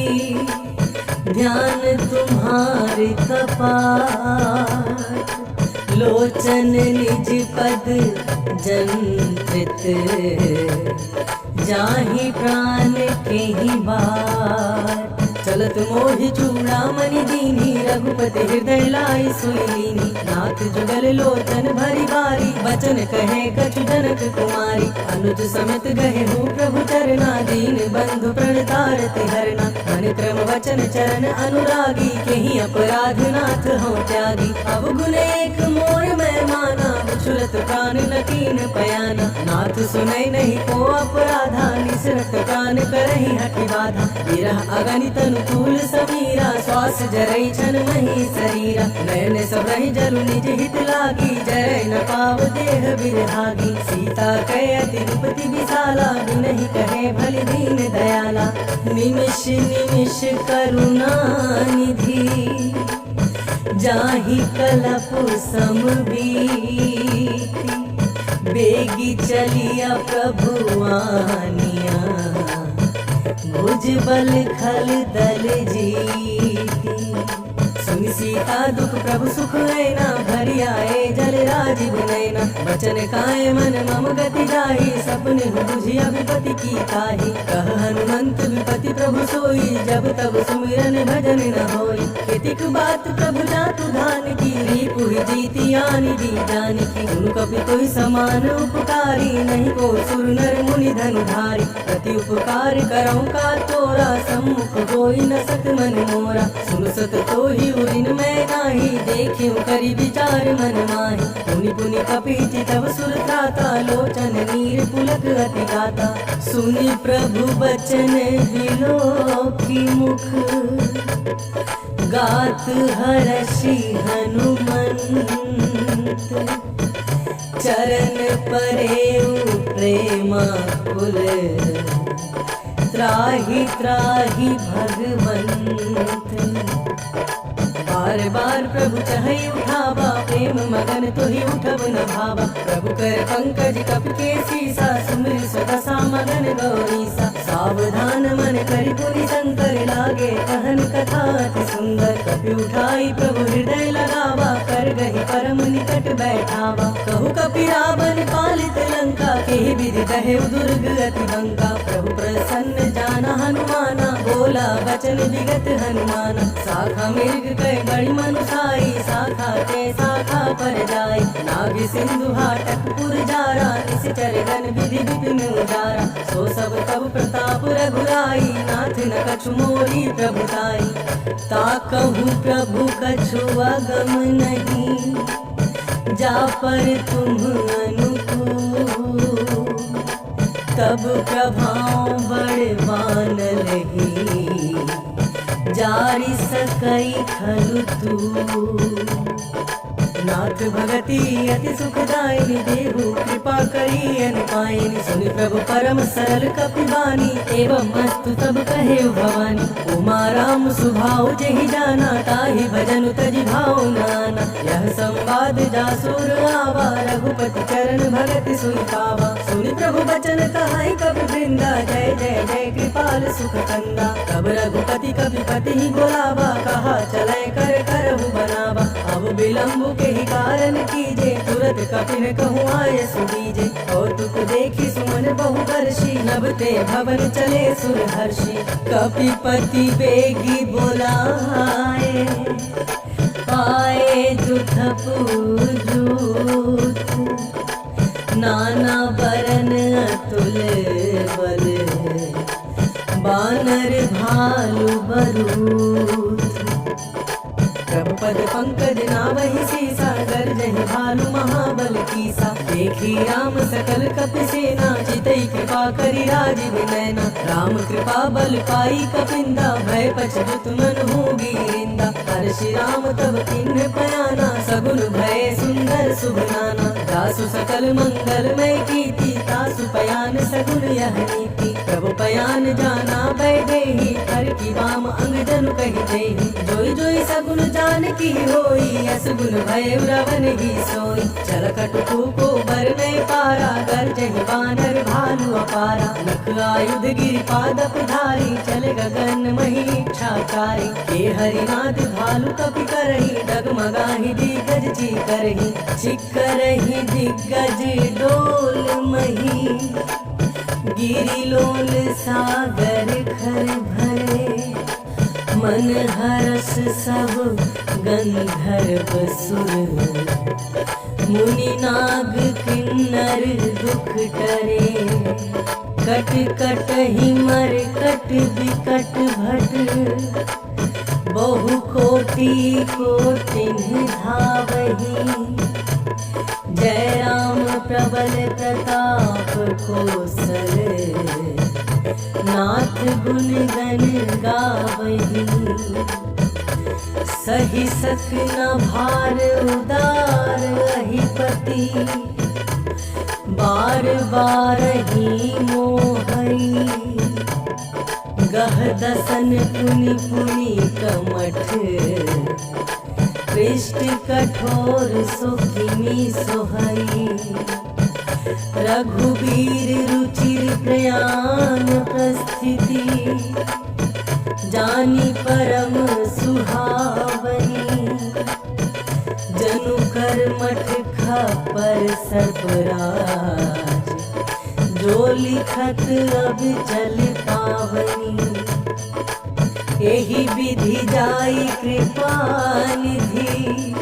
ध्यान तुम्हारे कपाट। लोचन निज पद जंत्रित, जाहि प्राण के ही बार। चलत मोहि चूड़ामणि दीनी, रघुपति हृदय लाई सोई लीनी। नाथ जुगल लोचन भरी बारी, बचन कहे कछु जनक कुमारी। अनुज समेत गहे हो प्रभु चरना, दीन बंधु प्रणतारति हरना। मन क्रम वचन चरण अनुरागी, केहि अपराध नाथ हो त्यागी। अब गुण एक मोर मैं माना, छुरत प्राण नकीन पयाना। नाथ सुनय नहीं को अपराधा, निसरत प्राण करहि हठि बाधा। विरह अगणित अनुकूल समीरा, श्वास जरई छन मही शरीरा। नयन सबरहि जलु निज हित लागी, जरय न पाव देह बिरहागी। सीता कह अति रूपति विशाला, बिनहि कहे भलि दीन दयाला। निमिष निमिष करुणा निधि, जाहि कलप समबीति। बेगी चलिया प्रभु आनिया, भुज बल खल दल जीती। सुनि सीता दुख प्रभु सुख ऐना, भरी आए जल राजीव नैना। बचन काय मन मम गति जाहि, सपने बुझिया विपति की ताहि। कह हनुमंत विपति प्रभु सोई, जब तब सुमिरन भजन न होई। केतिक बात प्रभु जातु धान की, रिपु जीति आनि दी जानकी। उन कपि कोई समान उपकारी, नहीं को सुर नर मुनि धनुधारी। प्रति उपकार करऊं का तोरा, सम्मुख होई न सत मन मोरा। सुन सत तोहि उरिन मैं नाही, देखियो करि विचार मन माहि। पुनि पुनि कपि तब सुर त्राता, लोचन नीर पुलक अति गाता। सुनि प्रभु बचन बिलोकी मुख, गात हर्षि हनुमंत। चरण परेउ प्रेमाकुल, त्राहि त्राहि भगवंत। बार बार प्रभु चहै उठावा, प्रेम मगन तुहि उठब न भावा। प्रभु कर पंकज कप के सीसा, सुमिर सदसा मगन गौरीसा। सावधान मन करि पुनि शंकर, लागे कहन कथा अति सुंदर। कपि उठाई प्रभु हृदय लगावा, कर गहि परम निकट बैठावा। कहु कपि रावण पालित लंका, केहि विधि कहे दुर्ग अति बंका। प्रभु प्रसन्न जाना हनुमाना, बोला वचन विगत हनुमाना। शाखा मृग कह बड़ी मनुषाई, शाखा ते शाखा पर जाई। नाभि सिंधु हाटक पुर जारा, निश्चर गण विधि विपिन उजारा। सो सब तब प्रताप रघुराई, नाथ न कछु मोरी प्रभुताई। ताकहु प्रभु कछु अगम नहीं, जा पर तुम अनुकूल। तब प्रभाव बड़वान लही, जारि सकई खलु तू। नाथ भगति अति सुखदायिनी, देहु कृपा करी अनुपायिनी। सुनि प्रभु परम सरल कपि बानी, एवं मस्तु तब कहे भवानी। उमा राम सुभाव जेहि जाना, ताहि भजन तजि भाव नाना। यह संवाद जासुर आवा, रघुपति चरण भगति सुनि पावा। सुनि प्रभु बचन कहाई कपि वृंदा, जय जय जय कृपाल सुख कंदा। तब रघुपति कपि पति ही बोलावा, कहा चलै कर करहु बनावा। अब विलम्ब के ही कारण कीजे, तुरत कपिन कहूँ आय सुदीजे। कौतुक देखी सुमन बहु हर्षि, नभते भवन चले सुर हर्षि। कपिपति बेगी बोलाए, पाए जुथप जूथ। नाना बरन अतुल बल, बानर भालु बरूथ। प्रभु पद पंकज नावहि सीसा, गर्जहि भालु महाबल कीसा। देखी राम सकल कपि सेना, चितई कृपा करि राजीव नैना। राम कृपा बल पाई कपिंदा, भय पछुत मन होगी रिंदा। हर्षि राम तब किन्ह पयाना, सगुन भय सुंदर शुभ नाना। दासु सकल मंगलमय कीर्ति, तासु पयान सगुन यह नीति। प्रभु पयान जाना बैदेही, हर की वाम अंग जनु कहि देहि। जोई जोई सगुन जान की होई, यस गुण भय रावण ही सोई। चल कटु को बर में पारा, गर्जहि बानर भालु अपारा। नख आयुध गिरि पादप धारी, चल गगन मही इच्छाकारी। हे हरिनाथ भालु कपि करही, डगमगाहि दिग्गज जी करही। चिक्करहि दिग्गज डोल मही, गिरि लोल सागर खर भरे। मन हरस सब गंधर्व सुर, मुनि नाग किन्नर दुख टरे। कट कटहि मर कट बिकट भट, बहु कोटि कोटिन धावहि। जय राम प्रबल प्रताप कौशल, नाथ गुण गण गावहि। सही सक न भार उदार अहिपति, बार बार ही मोहई। गह दसन पुनि पुनि कमठ, पृष्ठ कठोर सुखिनी सोहई। रघुबीर रुचिर प्रयाण प्रस्थिति, जानी परम सुहावनी। जनु कर मठ खपर सर्पराज, जो लिखत अब चल पावनी। एहि विधि जाई कृपा निधि,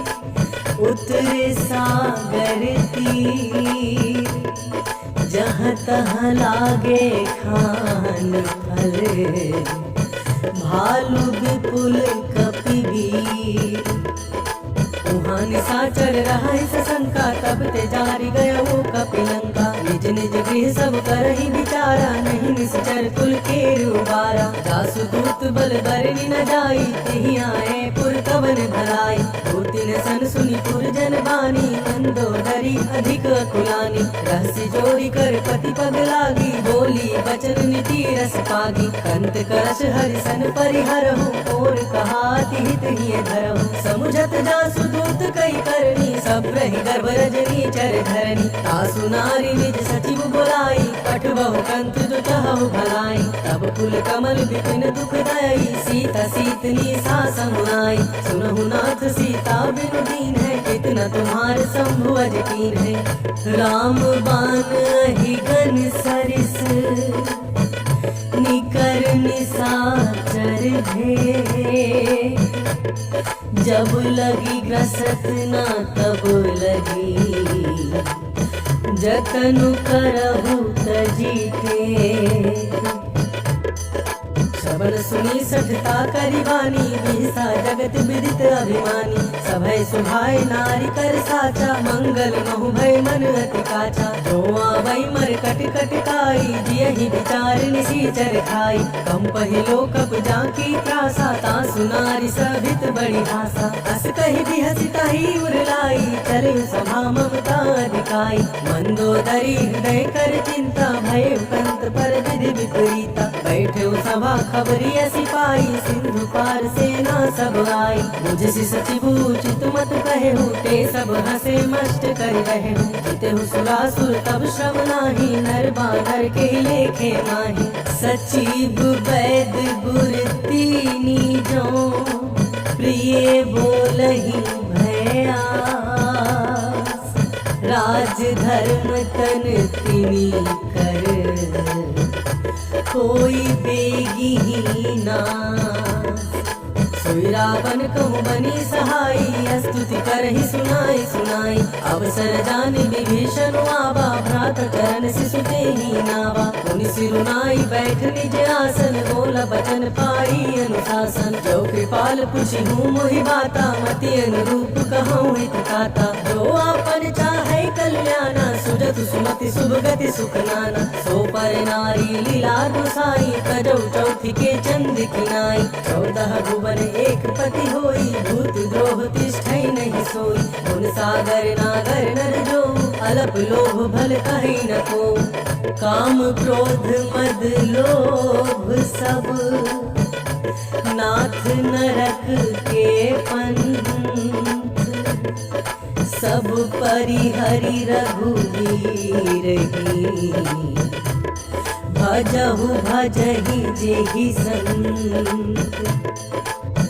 उतरे सागर तीर। जहाँ तहाँ लागे खान फल, भालु विपुल कपि वीर। वहाँ निशाचर रहा सशंका, तब ते जारी गया वो कपिलंका। निज निज गृह सब करहि विचारा, नहीं निश्चर कुल के उबारा। जासु दूत बल बरनि न जाई, तेहि आए पुर कवन भलाई। दूतिन सन सुनि पुर जन बानी, मंदोदरी अधिक अकुलानी। रहस्य जोरी कर पति पग लागी, बोली बचन नीति रस पागी। कंत करश हरि सन परिहरहु, और कहा अति हित हिय धरहु। समुझत जासु दूत कई करनी, सब रही गर्भ रजनी चर धरनी। तासु नारी निज सचिव बुलाई, पठबहु कंत जो चाहु भलाई। तब कुल कमल विपिन दुख दई, सीता सीतनी सा समुआई। सुनहु नाथ सीता बिनु दीन है, कितना तुम्हार शंभु अज कीन है। राम बान अहिगन सरिस, निकर निशाचर भे। जब लगी ग्रसत न तब लगी, जतनु करहु तजीते। श्रवण सुनी सठता करिवानी, बिहसा जगत विदित अभिमानी। सभय सुभाय नारी कर साचा, मंगल महु भय मन अति काचा। रोआ वै मर कट कट काई, जियहि विचार निशीचर खाई। कम पहिलो कप जाकी त्रासा, तासु नारी सभित बड़ी भाषा। अस कहि बिहसि ताहि उरलाई, चले सभा ममता अधिकाई। मंदोदरी हृदय कर चिंता, भय कंत पर विधि विपरीता। बैठे सभा खबरिया सिपाही, सिंधु पार सेना सब आई। मुझसे सचिव उचित मत कहेहु, ते सब हसे मस्त करि रहेहु। जितेहु सुरासुर तब श्रम नाही, नर बानर के लेखे माही। सचिव वैद गुर तीनी जो, प्रिय बोलहि भयास। राज धर्म तन तिनी कर, कोई बेगी ही नास। सोई रावण कहु बनी सहाई, यस स्तुति करहि सुनाई सुनाई। अवसर जानि विभीषण आवा, भ्रात चरण शिशु तेहि नावा। मुनि सिरुनाई बैठ निज आसन, बोला बचन पाई अनुशासन। जो कृपाल पुछिहु मोहि बाता, मति अनुरूप कहूँ हित काता। जो आपन चाहे कल्याणा, सुजत सुमति शुभ गति सुख नाना। सो पर नारी लीला दुसाई, तजौ चौथी के चंद किनाई। 14 भुवन एक पति होई, भूत द्रोह तिष्ठै नहीं सोई। गुण सागर नागर नर जो, अलप लोभ भल कहि न को। काम क्रोध मद लोभ सब, नाथ नरक के पंथ। सब परिहरि रघुवीर ही, भजहु भजहि जेहि संत।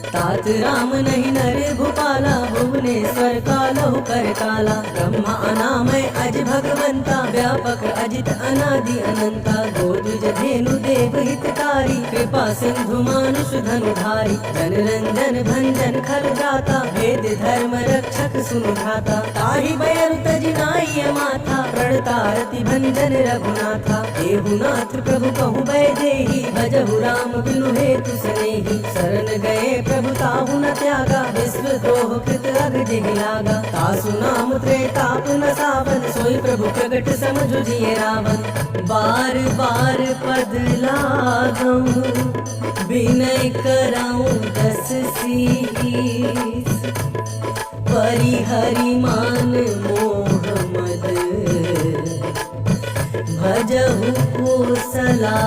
तात राम नहीं नर भूपाला, भुवनेश्वर कालहु कर काला। ब्रह्मा अनामय अज भगवंता, व्यापक अजित अनादि अनंता। गोदुज धेनु देव हितकारी, कृपा सिंधु मानुष धनुधारी। जन रंजन भंजन खल जाता, वेद धर्म रक्षक सुनु भ्राता। ताहि बयरु तजि नाई माथा, प्रणतारति भंजन रघुनाथा। देहुनाथ प्रभु कहु बैदेही, भजहु राम बिनु हेतु सनेही। शरण गए प्रभु ताहु न त्यागा, विश्व द्रोह कृत अग जेहि लागा। तासु नाम त्रेताप न सावन, सोई प्रभु प्रगट समझु जिय रावण। बार बार पद लागऊं, विनय कराऊं दस शीस। परिहरि मान मोह मद, भजहु कोसलाधीश।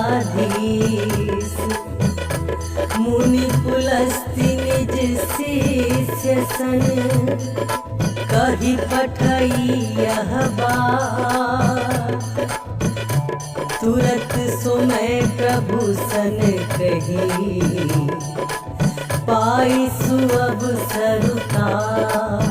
मुनि पुलस्ति निज शिष्य सन, कहि पठई यह बात। तुरत सुमय प्रभु सन कही, पाई सुअवसर उतार।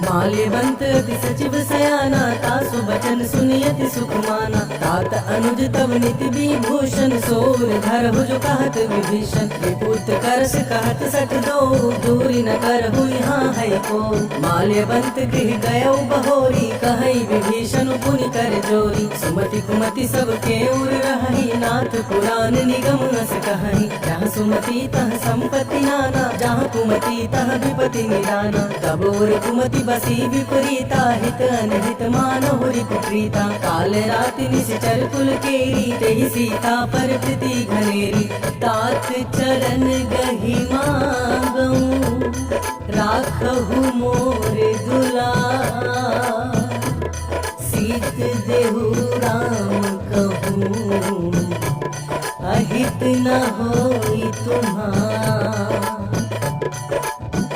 माल्यवंत अति सचिव सयाना, तासु बचन सुनियति सुख माना। तात अनुज तब निति विभूषण, सोर धरहु जो कहत विभीषण। पुत्र करस कहत सठ दो, दूरी न करहु यहाँ है को। माल्यवंत गृह गयौ बहोरी, कहई विभीषण पुनि कर जोरी। सुमति कुमति सब के उर रहई, नाथ पुराण निगम अस कहई। जहाँ सुमति तह संपत्ति नाना, जहाँ कुमति तह विपति निदाना। तब और कुमति बसी विपरीता, हित अनहित मानहु रिपुप्रीता। काल राति निश्चर कुल केरी, तेहि सीता पर प्रीति घनेरी। तात चरण गहि मांगऊं, राखहु मोर दुलार। सीत देहु राम कहूँ, अहित न होई तुम्हार।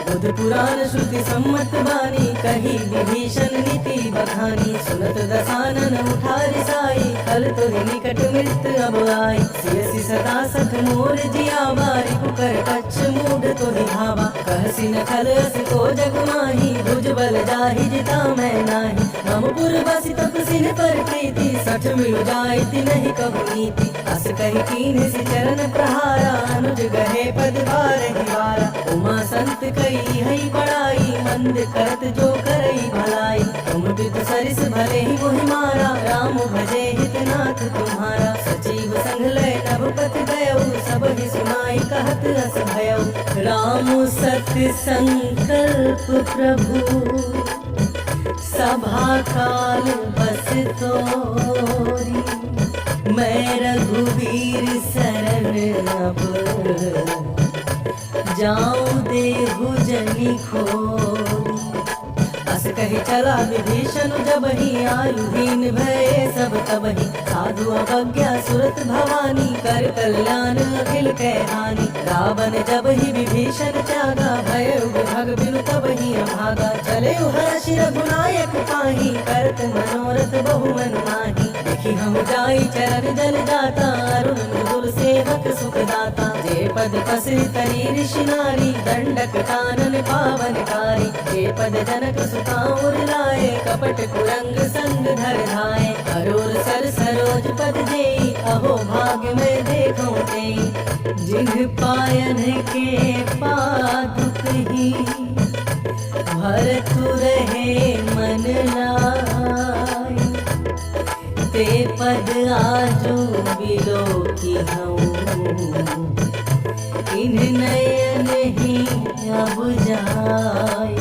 बुध पुराण श्रुति सम्मत बानी, कही विभीषण नीति बखानी। सुनत दसानन उठारि साई, कल तोहि निकट मृत्यु अब आई। सियसि सदा सख मोर जियावा, रिपुकर कच्छ मूढ़ तोहि भावा। कहसि न खल अस को जग माही, भुज बल जाहि जिता मैं नाही। हम पुर बसि तपसिन पर प्रीति, सठ मिलु जाइति नहीं कबु नीति। अस कहि कीन्हि चरण प्रहारा, अनुज गहे पद बारहि बारा। उमा संत कई हई बड़ाई, मंद करत जो करई भलाई। तुम बिद सरिस भले ही मोहि मारा, राम भजे हितनाथ तुम्हारा। सचिव संग लय नभपति गयौ, सब ही सुनाई कहत अस भयौ। राम सत्य संकल्प प्रभु, सभा काल बस तोरी। मैं रघुवीर शरण अब, जाऊं देहु जनि खोरी। अस कहि चला विभीषण जब ही, आयुहीन भये सब तबहि। साधु अवज्ञा सुरत भवानी, कर कल्याण अखिल कै हानि। रावण जब ही विभीषण त्यागा, भय विभग बिनु तब ही अभागा। चले हर्षि रघुनायक पाही, करत मनोरथ बहु मन माही। देखि हम जाई चरण जल जाता, अरुण मृदुल सेवक सुख दाता। जे पद पसरि तरी ऋषि नारी, दंडक कानन पावनकारी। जे पद जनक सुताउर लाए, कपट कुरंग संग धर धाए। अरोर सर सरोज पद जेई, अहो भाग्य में देखो तेई। जिन्ह पायन के पादुक ही, भरतु रहे मन लाई, ते पद आजू बिलो की हूँ, इन नयन ही अब जाय।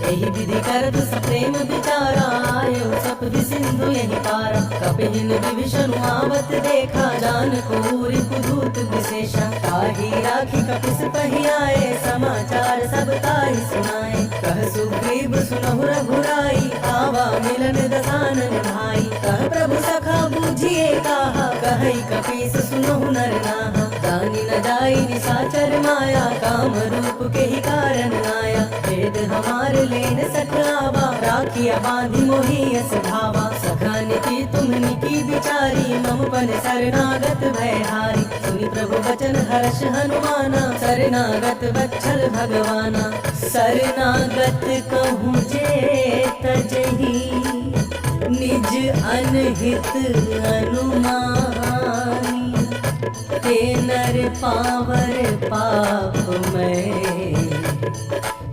यही विधि करत सप्रेम विचारा, आयो सपदि सिंधु यही पारा। कपिन विभीषण आवत देखा, जान को रिपुदूत विशेषा। ताहि राखी कपिस पहि आए, समाचार सब ताहि सुनाए। कह सुग्रीव सुनहु रघुराई, आवा मिलन दसानन भाई। कह प्रभु सखा बूझिए कहा, कहई कपीस सुनहु नर नाहा। जानी न जाई निशाचर माया, काम रूप के ही कारण आया। भेद हमार लेन सखावा, राखिया बांधी मोहि यस भावा। सखा नीति तुम्हनी की बिचारी, मम पन शरणागत भयहारी। सुनि प्रभु वचन हर्ष हनुमाना, शरणागत वत्सल भगवाना। शरणागत कहूँ जे तजहि, निज अनहित अनुमानी। ते नर पावर पाप में,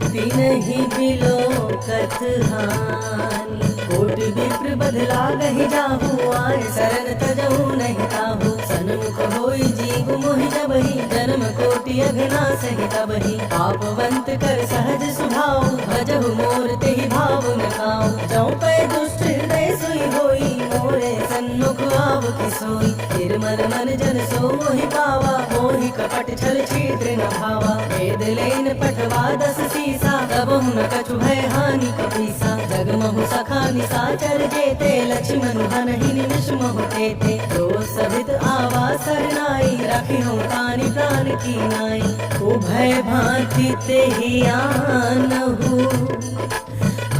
तिनहि बिलो कत हानि। कोटि विप्र बदला गहि जाहु, आए शरण तजहु नहीं ताहु। सन्मुख होई जीव मोहि जबहि, जन्म कोटि अघना सहि तबहि। पापवंत कर सहज सुभाव, भजहु मोर तेहि भाव न काऊ। जौ पै दुष्ट हृदय सुई होई, मोरे सन्मुख आव कि सोई। निर्मल मन जन सो मोहि पावा, मोहि कपट छल छीद्र न भावा। वेद लेन पठवा दस सीसा, तबहु न कछु भय हानि कपीसा। जगमहु सखा निशाचर जेते, लक्ष्मण हनहि निमिष मोहि तेते। जो सहित आवा सरनाई, राखिहु तानि प्राण की नाई। उभय भांति तेहि आनहु,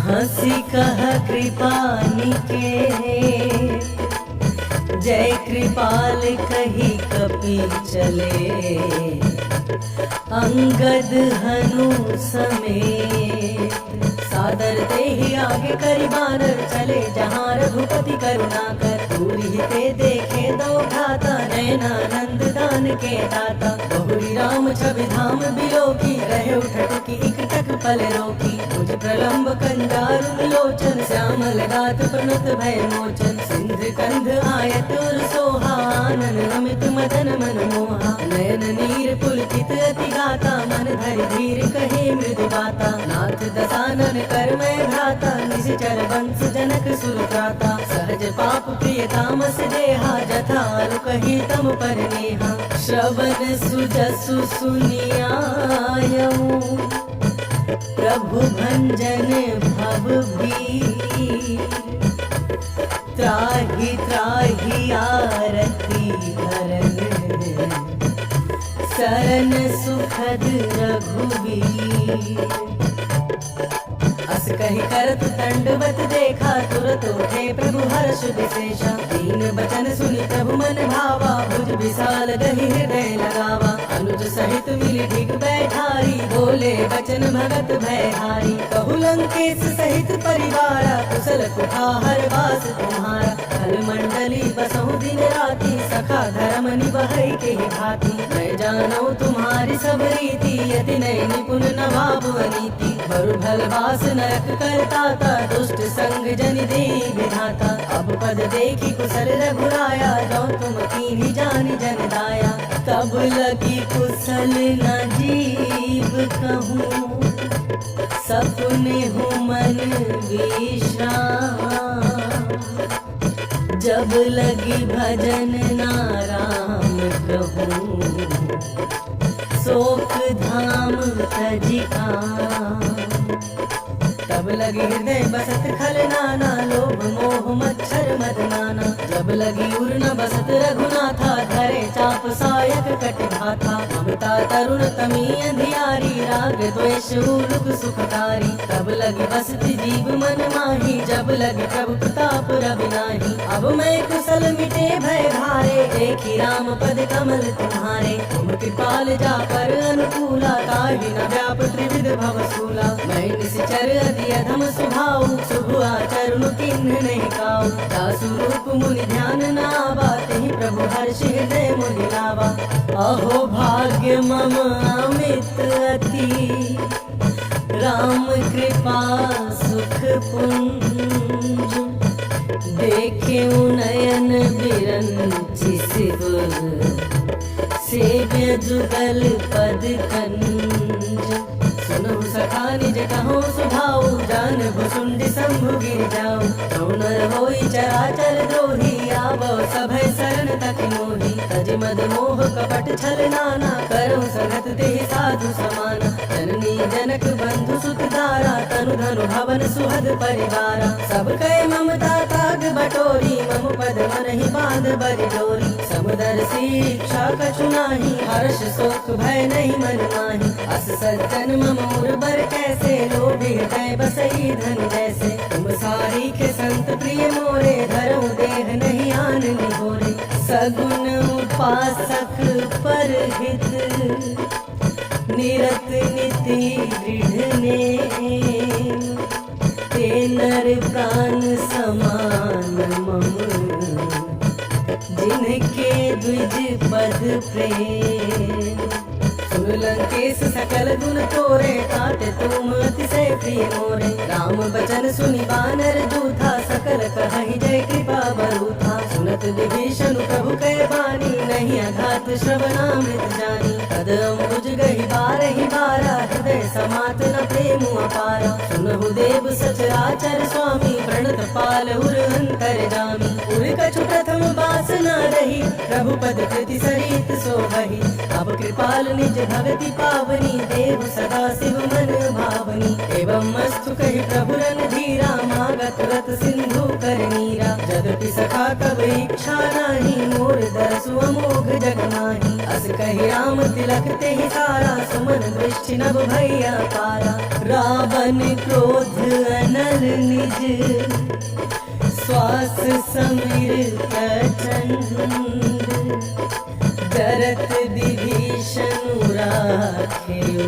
हंसी कह कृपा निकेत। जय कृपाल कही कपि चले, अंगद हनु समेत। सादर ते ही आगे करि बानर, चले जहाँ रघुपति करुणा कर। दूरि ते देखे दो भ्राता, नयनानंद दान के दाता। बहुरी राम छवि धाम बिलोकी, रहे उठट की इकटक पल रोकी। मुझ प्रलंब कंदारुण लोचन, श्यामल गात प्रणत भय मोचन। सिंध कंध आयत उर सोहा, आनन अमित मदन मन मोहा। नयन नीर पुलकित अति गाता, मन धरि धीर कहे मृदु बाता। नाथ दसानन कर मैं भ्राता, निश्चर वंश जनक सुर त्राता। सहज पाप प्रिय तामस देहा, जथा कही तम पर नेहा। श्रवण सुजसु सुनियायऊ, प्रभु भंजन भव भीर। त्राहि त्राहि आरती धरन, शरण सुखद रघुवीर। अस कहि करत दंडवत देखा, तुरत उठे प्रभु हर्ष विशेषा। दीन बचन सुनि प्रभु मन भावा, भुज विशाल गहि हृदय लगावा। अनुज सहित मिलि ढिग बैठारी, बोले बचन भगत भयहारी। कहु लंकेश सहित परिवारा, कुशल कुठार वास तुम्हारा। खल मंडली बसहु दिन राति, सखा धर्म निबहै के ही भांति। मैं जानौ तुम्हारी सब रीति, यति नय निपुण नवाब अनीति। बरु भलवास नरक करताता, दुष्ट संग जन दे विधाता। अब पद देखी कुशल रघुराया, जो तुम कीन्ही जानि जन दाया। तब लगी कुशल न जीव कहूँ, सपने हूँ मन विश्राम। जब लगी भजन नाराम कहूँ, शोक धाम तजिका। तब लगी हृदय बसत खल नाना, लोभ मोह मच्छर मद नाना। जब लगी उर न बसत रघुनाथा, धरे चाप सायक कट भाथा। ममता तरुण तमी अंधियारी, राग द्वेष उलुक सुखकारी। तब लगी बसती जीव मन माही, जब लगी प्रभु प्रताप रवि नाही। अब मैं कुशल मिटे भय भारे, देखी राम पद कमल तुम्हारे। तुम कृपाल जा पर अनुकूला, ताहि न व्याप त्रिविध भवसूला। मैं निश्चर अधि अधम स्वभाव, शुभ आचरण किन्ह नहीं काऊ। दासु रूप मुनि ध्यान नावा, तेहि प्रभु हर्ष हृदय मुनि लावा। अहो भाग्य मम अमित अति, राम कृपा सुख पुंज, देखे नयन बिरंचि शिव, सेव्य जुगल पद कंज। सुनहु सखा निज कहो सुभाऊ, जानहु सुंड शंभु गिर जाऊ। तौ नर होई चराचर द्रोही, आवो सभय शरण तक मोही। तज मद मोह कपट छल नाना, करहु सगत तेहि साधु समाना। जननी जनक बंधु सुत दारा, तनु धनु भवन सुहद परिवारा। सब कहे ममता ताग बटोरी, मम पद मनहि बांध बरि डोरी। समुदर शिक्षा कछु नाही, हर्ष शोक भय नहीं मन माही। अस सज्जन मम मुरबर कैसे, लोभी हृदय बसई धन जैसे। तुम सारी के संत प्रिय मोरे, धरऊ देह नहीं आन निहोरे। सगुन उपासक परहित, निरत नीति दृढ़ नेम। ते नर प्राण समान मम, जिनके द्विज पद प्रेम। सुन लंकेश सकल गुण तोरे, ताते तुम अतिशय प्रिय मोरे। राम बचन सुनि बानर जूथा, सकल कहहि जय कृपा बरूथा। सुनत विभीषण प्रभु कह बानी, नहीं अघात श्रवणामृत जानी। तद अम्बुज गहि बारहि बारा, हृदय समात न प्रेम अपारा। सुनहु देव सचराचर स्वामी, प्रणत पाल उर अंतर्गामी। उर कछु प्रथम वासना रही, प्रभु पद कृति सरित सोभहि। अब कृपाल निज भगति पावनी, देव सदा शिव मन भावनी। एवं मस्तु कहि प्रभु रणधीरा, मागत रत सिंधु कर नीरा। यद्यपि सखा कब इच्छा नाही, मोर दरसु अमोघ जग माही। अस कहि राम तिलक तेहि सारा, सुमन दृष्टि नभ भैया पारा। रावण क्रोध अनल निज, श्वास समीर प्रचंड। डरत विभीषण राखेउ,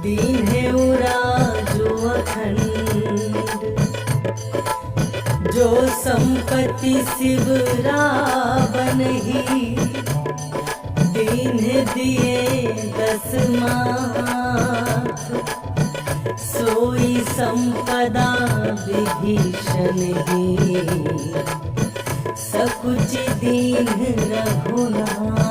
दीन्हेउ राजु अखंड। जो संपत्ति शिव रावण ही, दीन्ह दिए 10 माथ। सोई संपदा विभीषण ही, सकुचि दीन रघुनाथ।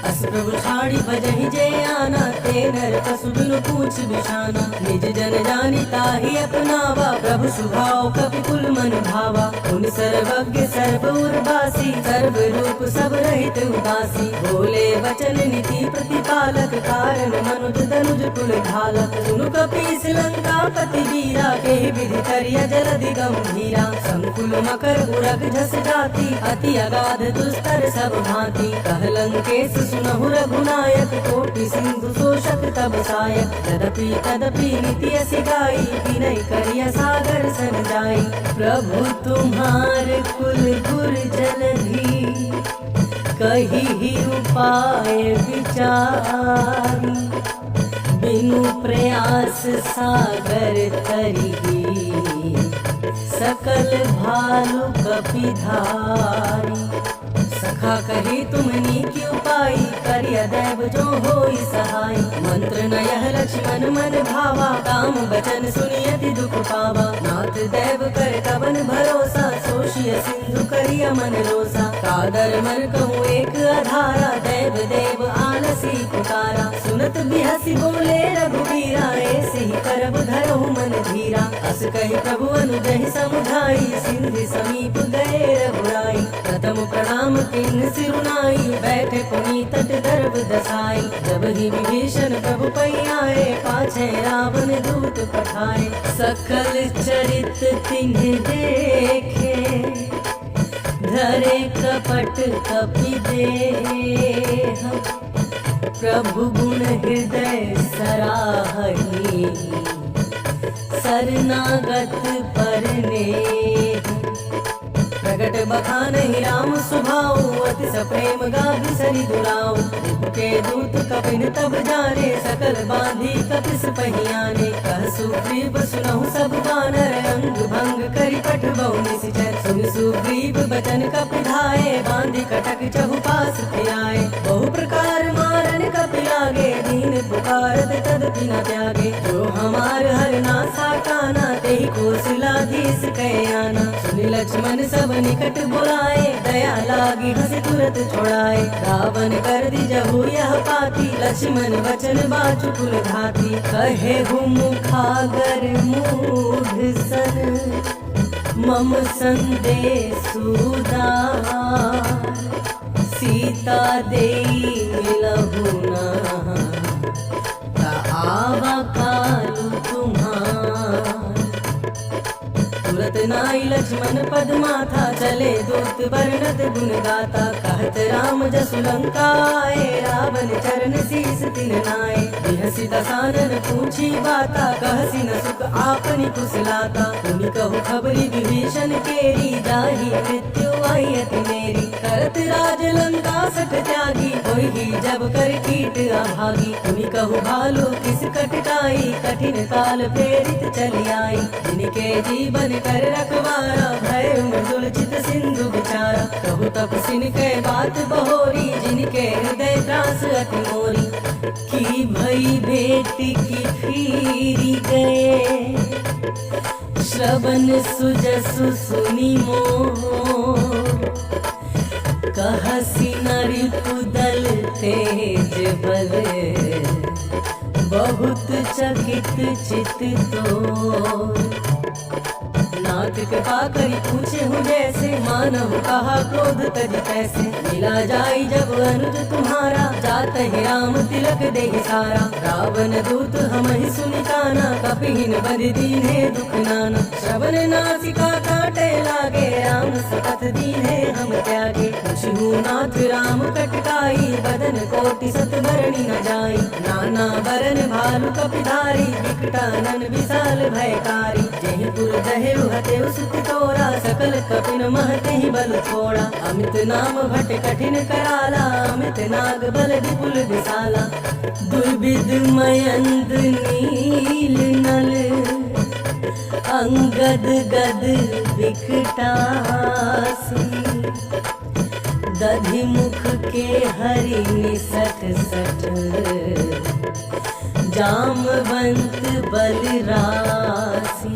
अस प्रभु छाड़ी भजहि जे आना, ते नर पशु बिनु पूछ बिछाना। निज जन जानि ताहि अपनावा, प्रभु स्वभाव कपि कुल मन भावा। उन सर्वज्ञ सर्व उर्वासी, सर्व रूप सब रहित उदासी। बोले वचन नीति प्रतिपालक, कारण मनुज तनुज कुल घालक। सुनु कपीस लंका पति वीरा, केहि विधि करिया जलधि गंभीरा। संकुल मकर उरग झस जाति, अति अगाध दुस्तर सब भांति। कह लंकेश सुनहु रघुनायक, कोटि सिंधु शोषक तब सायक। तदपि तदपि नीति असि गाई, विनय करिया सागर सन जाई। प्रभु तुम्हार कुल गुर जलधि, कही ही उपाय विचारी। बिनु प्रयास सागर तरिही, सकल भालु कपिधारी। सखा कही तुम्हनी की उपाय, करिया दैव जो होई सहाय। मंत्र न यह लक्ष्मण मन भावा, काम बचन सुनियति दुख पावा। नाथ दैव कर कवन भरोसा, सोशिय सिंधु करिया मन रोसा। कादर मर कहूँ एक आधारा, दैव देव आलसी पुकारा। सुनत बिहसी बोले रघुवीरा, ऐसे ही करब धरहु मन धीरा। अस कही प्रभु अनुजहि समुझाई, सिंधु समीप गए रघुराई। प्रथम प्रणाम किन्न सिरुनाई, बैठे पुनी तट दर्भ दसाई। जब ही विभीषण प्रभु पै आए, पाछे रावण दूत पठाए। सकल चरित तिन्ह देखे, धरे कपट कपि देह। प्रभु गुण हृदय सराहहि, शरणागत पर नेह। प्रगट बखानहि राम स्वभाव अति सप्रेम गाभि सरि दुराऊ। के दूत कपिन तब जाने सकल बांधी कपिस पहियाने। कह सुग्रीव सुनहु सब बानर अंग भंग करि पठ बहु निश्चर। सुन सुग्रीव बचन कपि धाये बांधी कटक चहुपास फिराए। बहु प्रकार मारन कपि लागे दीन पुकारत तदपि न त्यागे। जो हमार हरना साकाना तेहि कौशलाधीश कह आना। सुनि लक्ष्मण सब निकट बुलाए दया लागी हंस तुरत छोड़ाए। रावण कर दी जहु यह पाती लक्ष्मण वचन बाचु कुल घाती। कहे मुखागर मूढ़ सन मम संदेश उदार। सीता देई मिलहु ना आवा कालु तुम्हार। तुरत नाई लक्ष्मण पद माथा चले दूत वर्णत गुण गाता। कहत राम जसु लंका आए रावण चरण शीस तिन नाए। बिहसि दसानन पूछी बाता कहसी न सुख आपनि कुशलाता। तुनि कहु खबरी विभीषण केरी जाहि मृत्यु आयति मेरी। करत राज लंका सठ त्यागी होई जब कर कीट अभागी। तुनि कहु भालू किस कटकाई कठिन काल प्रेरित चली आई। जिनके जीवन कर रखवारा भय मृदुल चित सिंधु बिचारा। कहु तपसिन के बात बहोरी जिनके हृदय त्रास अति मोरी। की भई भेंट की फिरी गए श्रवण सुजसु सुनि मोर। कहसी नरिपुदल तेज बल बहुत चकित चित तोर। नाथ कृपा करी पूछे हूँ जैसे मानव कहा क्रोध तज तैसे। मिला जाई जब अनुज तुम्हारा जात ही राम तिलक देहि सारा। रावण दूत हम ही सुनि काना कपिहिन बद दीन्हे दुख नाना। श्रवण नासिका काटे लागे राम सपथ दीन्हे हम त्यागे। पूछहु नाथ राम कटकाई बदन कोटि सत बरणी न जाई। नाना बरन भालु कपिधारी विकटानन विशाल भयकारी। जेहि पुर दहेउ हतेउ सुत तोरा सकल कपिन महते बल छोड़ा। अमित नाम भट कठिन कराला अमित नाग बल विपुल विशाला। दुर्विद मयंद नील नल अंगद गद विकटासी। दधि मुख के हरि निसठ सठ जामवंत बलरासी।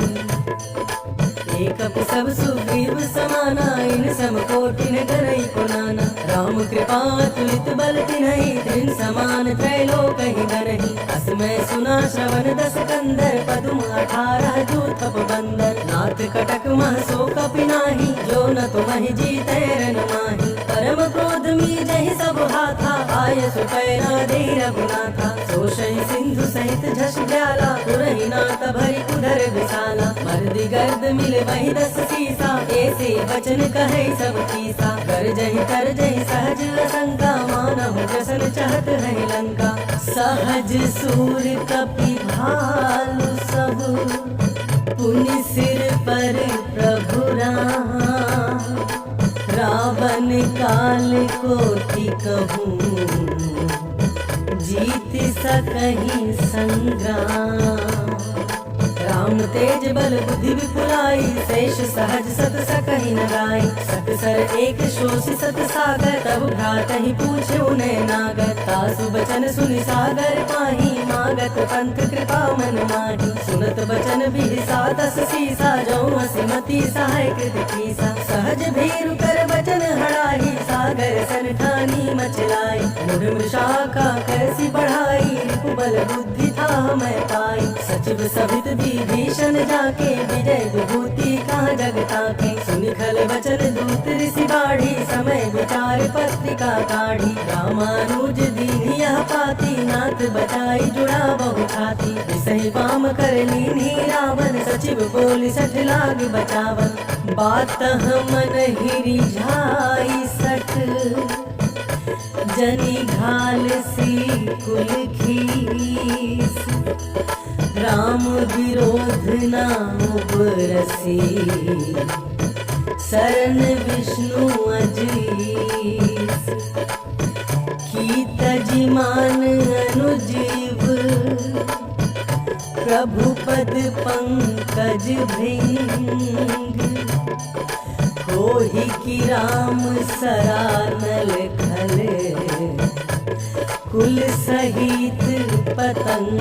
एक सब सुग्रीव समाना इन सम कोटि न करई को नाना। राम कृपा तुलित बल तिन्हई त्रिन समान त्रैलोक ही धरहि। अस मैं सुना श्रवण दस कंदर पदुम 18 जो तप बंदर। नाथ कटक मह सो कपि नाही जो न तुमहि जीतै रन माही। परम क्रोध मी जहि सब हाथा आय सुपैरा दे रघुनाथा। सोषहि सिंधु सहित झस ब्याला तुरहि नाथ भरि उधर विशाला। मर्दि गर्द मिल वही 10 सीसा ऐसे वचन कहे सब कीसा। कर जहि तर जहि सहज असंका मानहु जसन चाहत है लंका। सहज सूर कपि भालु सब पुनि सिर पर प्रभु राम। रावण काल कोटि कहूँ जीत सकहि संग्राम। राम तेज बल बुद्धि विपुलाई शेष सहज सत सकहि न गाई। सकसर एक शोषि सत सागर तब भ्रातहि पूछे उन्हें नागर। तासु बचन सुनि सागर पाही मागत पंथ कृपा मन माही। सुनत बचन बिहसा 10 सीसा जो असिमति सहाय कृत कीसा। सहज भीरु कर बचन हड़ाई सागर सन ठानी मचलाई। मुढ़ मृषाका करसी बढ़ाई रिपुबल बुद्धि था मैं पाई। सचिव सभित विभीषण जाके विजय विभूति कहाँ जगता के। सुनि खल वचन दूत ऋषि बाढ़ी समय विचार पत्रिका काढ़ी। रामानुज दीन यह पाती नाथ बचाई जुड़ा बहु छाती। विसहि पाम कर लीनी रावण सचिव बोली 60 लाग बचावन। बात मन हिरि झाई 60 जनी घाल सी कुल खीस। राम विरोध ना उपरसी शरण विष्णु अजीस, की तजी मान अनुजीव, प्रभु पद पंकज भृंग, कोहि की राम सरानल खल, कुल सहित पतंग।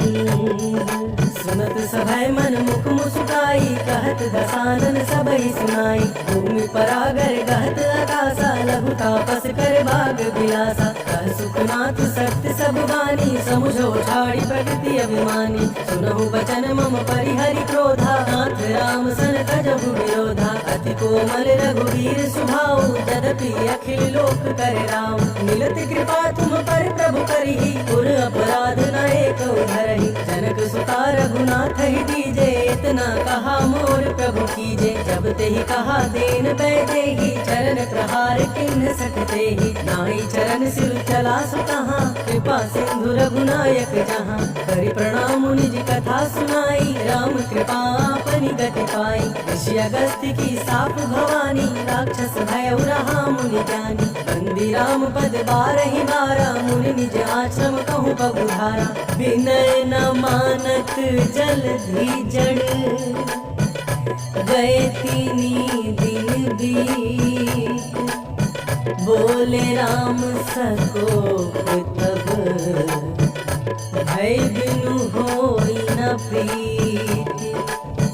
सुनत सभय मन मुख मुस्काई, कहत दसानन सबई सुनाई। भूमि परागर गहत आकाशा, लघु तापस कर भाग विलासा। कह सुखनाथ सत्य सब बानी, समुझो ठाड़ी प्रकृति अभिमानी। सुनहु बचन मम परिहरि क्रोधा, नाथ राम सन तजहु विरोधा। अति कोमल रघुवीर सुभाऊ, यद्यपि अखिल लोक कर राम। मिलत कृपा तुम पर प्रभु करिहि, पुर अपराध न एक धरहि। जनक सुता रघुनाथ ही दीजे, इतना कहा मोर प्रभु कीजे। जब ते ही कहा देन बैदेही, चरण प्रहार किन्न सकते ही। नाई चरण सिर चला सुतहा, कृपा सिंधु रघुनायक जहाँ। करि प्रणाम निज कथा सुनाई, राम कृपा आपनि गति पाई। ऋषि अगस्त्य की साप भवानी, राक्षस भय रहा मुनि ज्ञानी। बंदी राम पद बारहि बारा, मुनि निज आश्रम कहूँ पगुधारा। विनय न मानत जलधि जड़, गए तीनी दिन बीत। बोले राम सकोप तब, भय बिनु होई न प्रीत।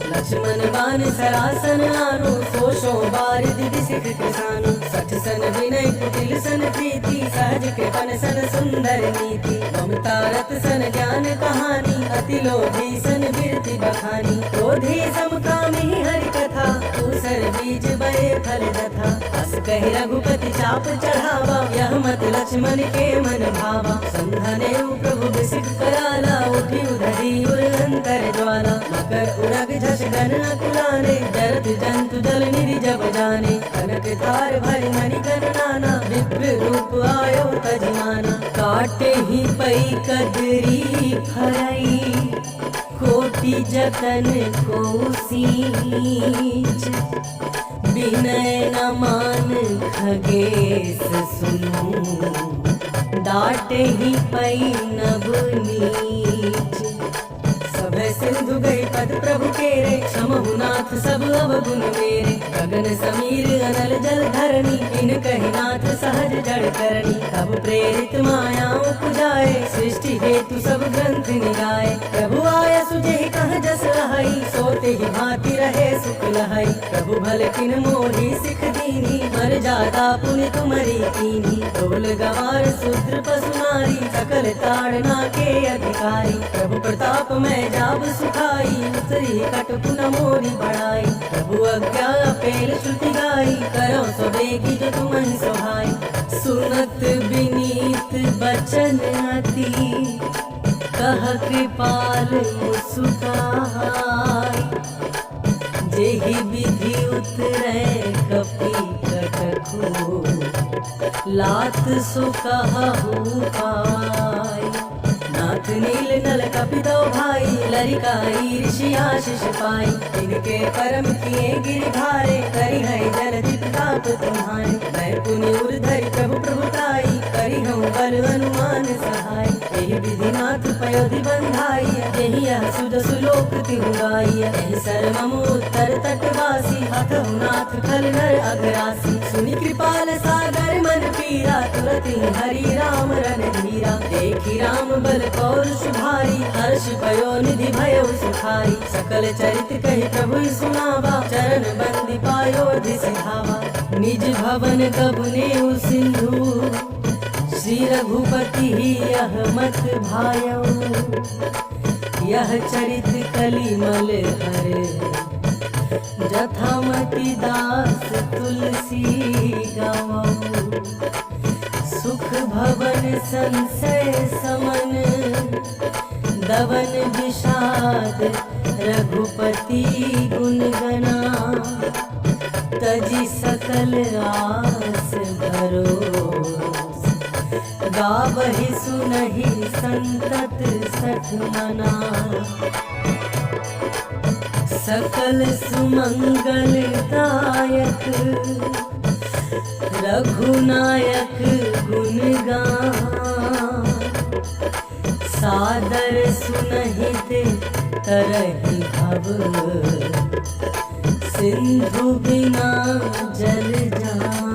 लक्ष्मण बान सरासन आनो, सोशो बारिद बिसिख किसानो। सठ सन विनय कुटिल सन प्रीति, सहज कृपन सन सुंदर नीति। ममता रत सन ज्ञान कहानी, अति लोभी सन कीर्ति बखानी। क्रोधी समकामी हरि कथा, दूसर बीज बड़े फल दथा। अस कहि रघुपति चाप चढ़ावा, यह मत लक्ष्मण के मन भावा। संधने प्रभु बिसिख कराला, उठी उधरी उर अंतर ज्वाला। मकर उरग झस गन अकुलाने, जरत जंतु जल निधि जब जाने। कनक धार भरि मणि गण नाना, विप्र रूप आयो तजमाना। काटे ही पई कदरी फरई, कोटि जतन को सींच। विनय न मान खगेश सुनु, डाटे ही पई नभ नीच। सभय सिंधु गई पद प्रभु केरे, क्षमहु नाथ सब अवगुण मेरे। गगन समीर अनल जल धरणी, इन कहि नाथ सहज जड़ करणी। तब प्रेरित मायाओं पुजाए, सृष्टि हेतु सब ग्रंथ निगाए। प्रभु आय सुजेहि कह जस रहई, सोते ही भांति रहे सुख लहई। प्रभु भल किन मोहि सिख दीनी, मर जादा पुनि तुमरी कीनी। ढोल गवार शूद्र पशु नारी, सकल ताड़ना के अधिकारी। प्रभु प्रताप में जाब सुखाई, उतरी कटपुन मोरी बढ़ाई। प्रभु अज्ञा पेल श्रुति गाई, करो सो बेगी जो तुम्हि सोहाई। सुनत विनीत बचन अति, कह कृपाल मुस्काई। जेहि विधि उतरै कपि कटकु, लात सो कहु पाई। नाथ नील नल कपितो भाई, लरिकाई ऋषि आशीष पाई। इनके परम किए गिर भारे, करी है जलधि प्रताप तुम्हारे। मैं पुनि उर्धरि प्रभु प्रभुताई, करी हूँ बल अनुमान सहाय। यही विधि नाथ पयोधि बंधाई, यही यह सुध सुलोक तिहु गाई। यही सर्वम उत्तर तटवासी, हथहु नाथ खल नर अघरासी। सुनि कृपाल सागर मन पीरा, तुरत ही हरि राम रणधीरा। देखी राम बल पौरुष भारी, हर्ष पयो निधि भयो सुखाई। सकल चरित कहि प्रभु सुनावा, चरण बंदी पायोधि सिधावा। निज भवन कबुने सिंधु, श्री रघुपति यह मत भायो। यह चरित कलिमल हर, जथामति दास तुलसी गावो। सुख भवन संशय समन, दवन विषाद रघुपति गुण गना। तजी सकल आस भरोस, गावहि सुनहि संतत सठ मना। सकल सुमंगलदायक रघुनायक गुण गान। सादर सुनहित तरहि भव सिंधु बिना जल जान।